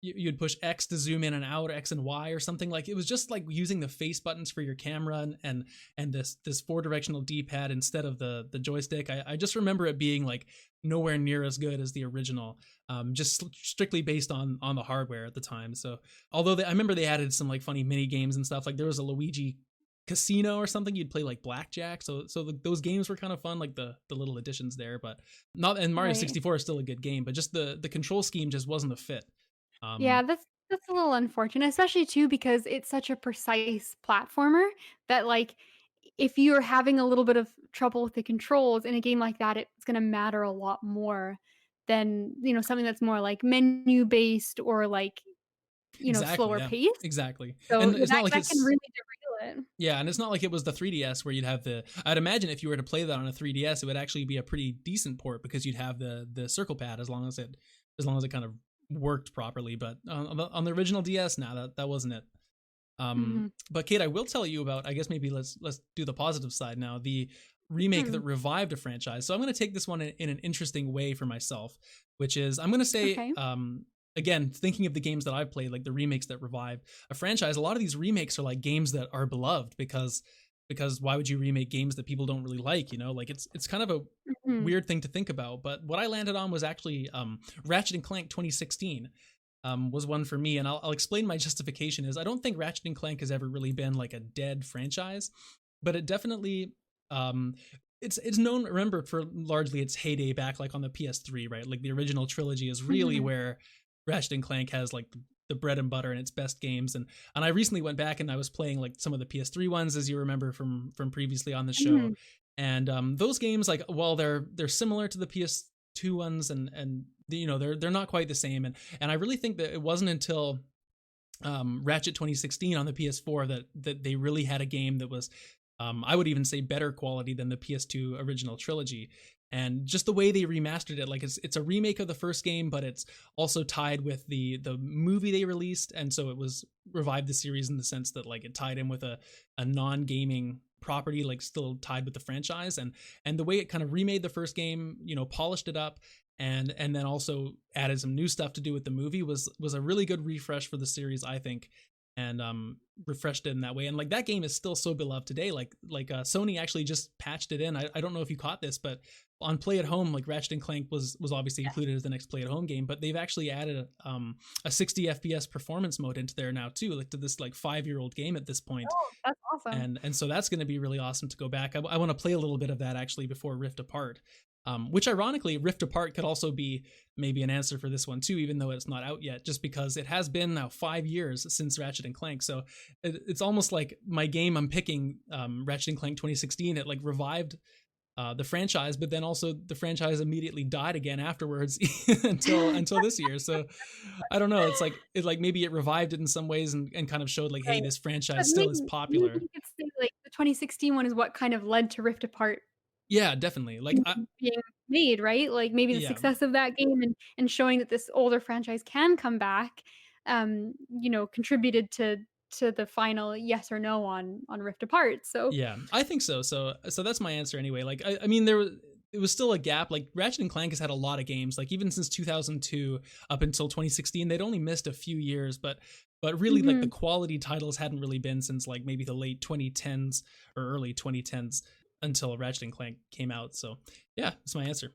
you'd push X to zoom in and out, or X and Y or something. Like it was just like using the face buttons for your camera, and this 4 directional D-pad instead of the joystick. I just remember it being like nowhere near as good as the original, just strictly based on the hardware at the time. So although I remember they added some like funny mini games and stuff. Like there was a Luigi casino or something, you'd play like blackjack, so those games were kind of fun, like the little additions there. But not, and Mario Right. 64 is still a good game, but just the control scheme just wasn't a fit. Yeah, um that's a little unfortunate, especially too because it's such a precise platformer that, like, if you're having a little bit of trouble with the controls in a game like that, it's gonna matter a lot more than, something that's more like menu based or like, exactly, slower yeah, paced. exactly. So, And yeah, it's not that like that can it's really derail it. yeah, and it's not like it was the 3DS where you'd have the. I'd imagine if you were to play that on a 3DS, it would actually be a pretty decent port because you'd have the circle pad as long as it kind of worked properly. But on the original DS, nah, that wasn't it. Mhm. But Kate, I will tell you about. I guess maybe let's do the positive side now. The remake that Mhm. revived a franchise. So I'm going to take this one in an interesting way for myself, which is I'm going to say, Okay. again, thinking of the games that I've played, like the remakes that revived a franchise. A lot of these remakes are like games that are beloved because why would you remake games that people don't really like? You know, like it's kind of a Mhm. weird thing to think about. But what I landed on was actually Ratchet and Clank 2016, was one for me, and I'll explain my justification. Is I don't think Ratchet and Clank has ever really been like a dead franchise, but it definitely um, it's known, remember, for largely its heyday back like on the PS3, right? Like the original trilogy is really Mhm. where Ratchet and Clank has like the bread and butter and its best games. And I recently went back and I was playing like some of the PS3 ones, as you remember from previously on the show, Mhm. and those games, like, while they're similar to the PS2 ones, and they're not quite the same. And I really think that it wasn't until Ratchet 2016 on the PS4 that they really had a game that was, I would even say, better quality than the PS2 original trilogy. and just the way they remastered it, like it's a remake of the first game, but it's also tied with the movie they released, and so it was revived the series in the sense that like it tied in with a non-gaming property, like still tied with the franchise, and the way it kind of remade the first game, you know, polished it up, and then also added some new stuff to do with the movie was a really good refresh for the series, I think, and refreshed it in that way. And like that game is still so beloved today. Like Sony actually just patched it in. I don't know if you caught this, but on Play at Home, like Ratchet and Clank was obviously included as the next Play at Home game, but they've actually added a 60 FPS performance mode into there now too, like to this like 5-year-old game at this point. Oh, that's awesome. And so that's going to be really awesome to go back. I want to play a little bit of that actually before Rift Apart. Which ironically, Rift Apart could also be maybe an answer for this one too, even though it's not out yet, just because it has been now 5 years since Ratchet and Clank. So it's almost like my game I'm picking, Ratchet and Clank 2016, it like revived the franchise, but then also the franchise immediately died again afterwards until this year. So I don't know. It's like maybe it revived it in some ways and kind of showed like, hey, this franchise still is popular. Maybe you could say like the 2016 one is what kind of led to Rift Apart. Yeah, definitely. Like being made, right? Like maybe the success of that game and showing that this older franchise can come back, you know, contributed to the final yes or no on Rift Apart. So yeah, I think so. So that's my answer anyway. Like I mean it was still a gap. Like Ratchet and Clank has had a lot of games, like even since 2002 up until 2016, they'd only missed a few years, but really like the quality titles hadn't really been since like maybe the late 2010s or early 2010s until Ratchet and Clank came out. So yeah, that's my answer.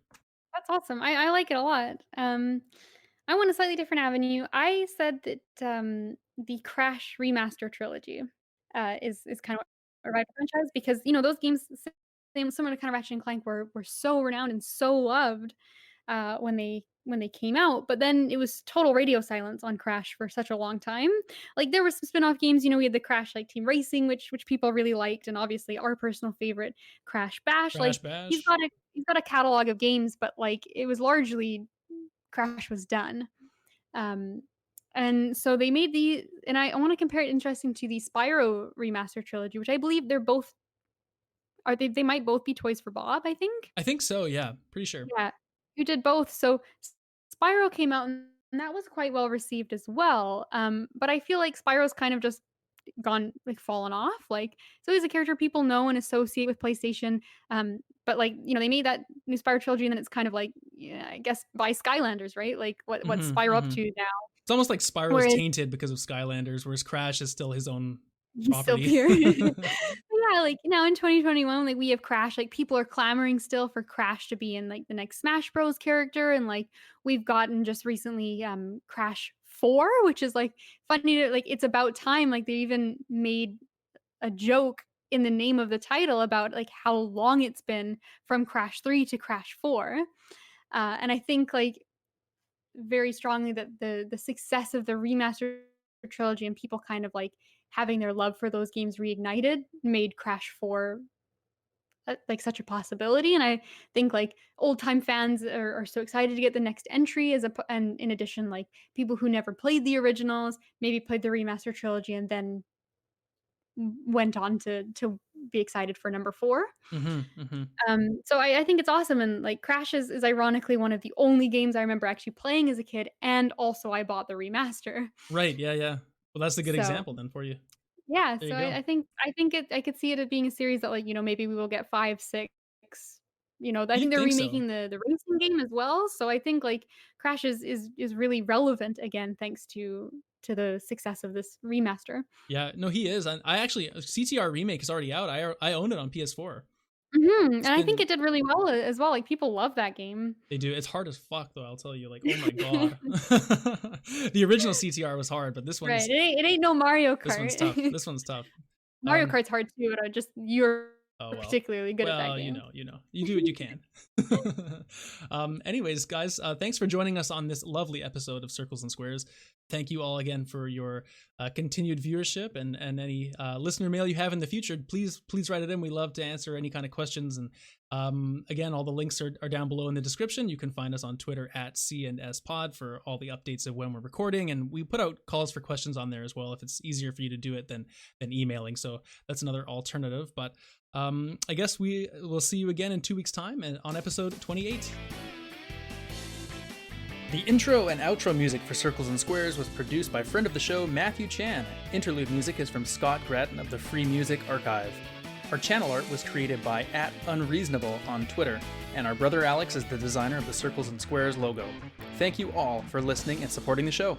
that's awesome. I like it a lot. I want a slightly different avenue. I said that the Crash remaster trilogy is kind of a rival franchise because you know those games, same similar to kind of Ratchet and Clank, were so renowned and so loved when they came out, but then it was total radio silence on Crash for such a long time. Like there were some spin-off games, you know, we had the Crash like Team Racing, which people really liked, and obviously our personal favorite, Crash Bash. Crash Like Bash. he's got a catalog of games, but like it was largely Crash was done. And so they made and I want to compare it interesting to the Spyro remaster trilogy, which I believe they're both they might both be Toys for Bob, I think. I think so, yeah. Pretty sure. Yeah. You did both. So Spyro came out and that was quite well received as well. But I feel like Spyro's kind of just gone like fallen off. Like so he's a character people know and associate with PlayStation. But like, you know, they made that new Spyro trilogy and then it's kind of like, yeah, I guess by Skylanders, right? Like what's Spyro up to now? It's almost like Spyro's tainted because of Skylanders, whereas Crash is still his own property. Still pure. Yeah, like now in 2021, like we have Crash, like people are clamoring still for Crash to be in like the next Smash Bros character, and like we've gotten just recently Crash 4, which is like funny to like it's about time. Like they even made a joke in the name of the title about like how long it's been from Crash 3 to Crash 4. And I think like very strongly that the success of the remaster trilogy and people kind of like having their love for those games reignited made Crash 4 like such a possibility. And I think like old time fans are so excited to get the next entry and in addition, like people who never played the originals, maybe played the remaster trilogy and then went on to be excited for number 4. So I think it's awesome. And like Crash is ironically one of the only games I remember actually playing as a kid. And also I bought the remaster. Right. Yeah. Yeah. Well, that's a good example then for you. Yeah, so I think I could see it being a series that like, you know, maybe we will get 5, 6, you know, I think they're remaking the racing game as well. So I think like Crash is really relevant again thanks to the success of this remaster. Yeah, no, he is. I actually CTR remake is already out. I own it on PS4. And I think it did really well as well. Like people love that game. They do. It's hard as fuck though. I'll tell you. Like, oh my god, the original CTR was hard, but this one's right. It ain't no Mario Kart. This one's tough. Mario Kart's hard too, but you're particularly good at that game. You know, you do what you can. Anyways, guys, thanks for joining us on this lovely episode of Circles and Squares. Thank you all again for your continued viewership and any listener mail you have in the future. Please write it in. We love to answer any kind of questions. And again, all the links are down below in the description. You can find us on Twitter at C&S-Pod for all the updates of when we're recording. And we put out calls for questions on there as well if it's easier for you to do it than emailing. So that's another alternative. But I guess we will see you again in 2 weeks' time on episode 28. The intro and outro music for Circles and Squares was produced by friend of the show, Matthew Chan. Interlude music is from Scott Gratton of the Free Music Archive. Our channel art was created by @unreasonable on Twitter, and our brother Alex is the designer of the Circles and Squares logo. Thank you all for listening and supporting the show.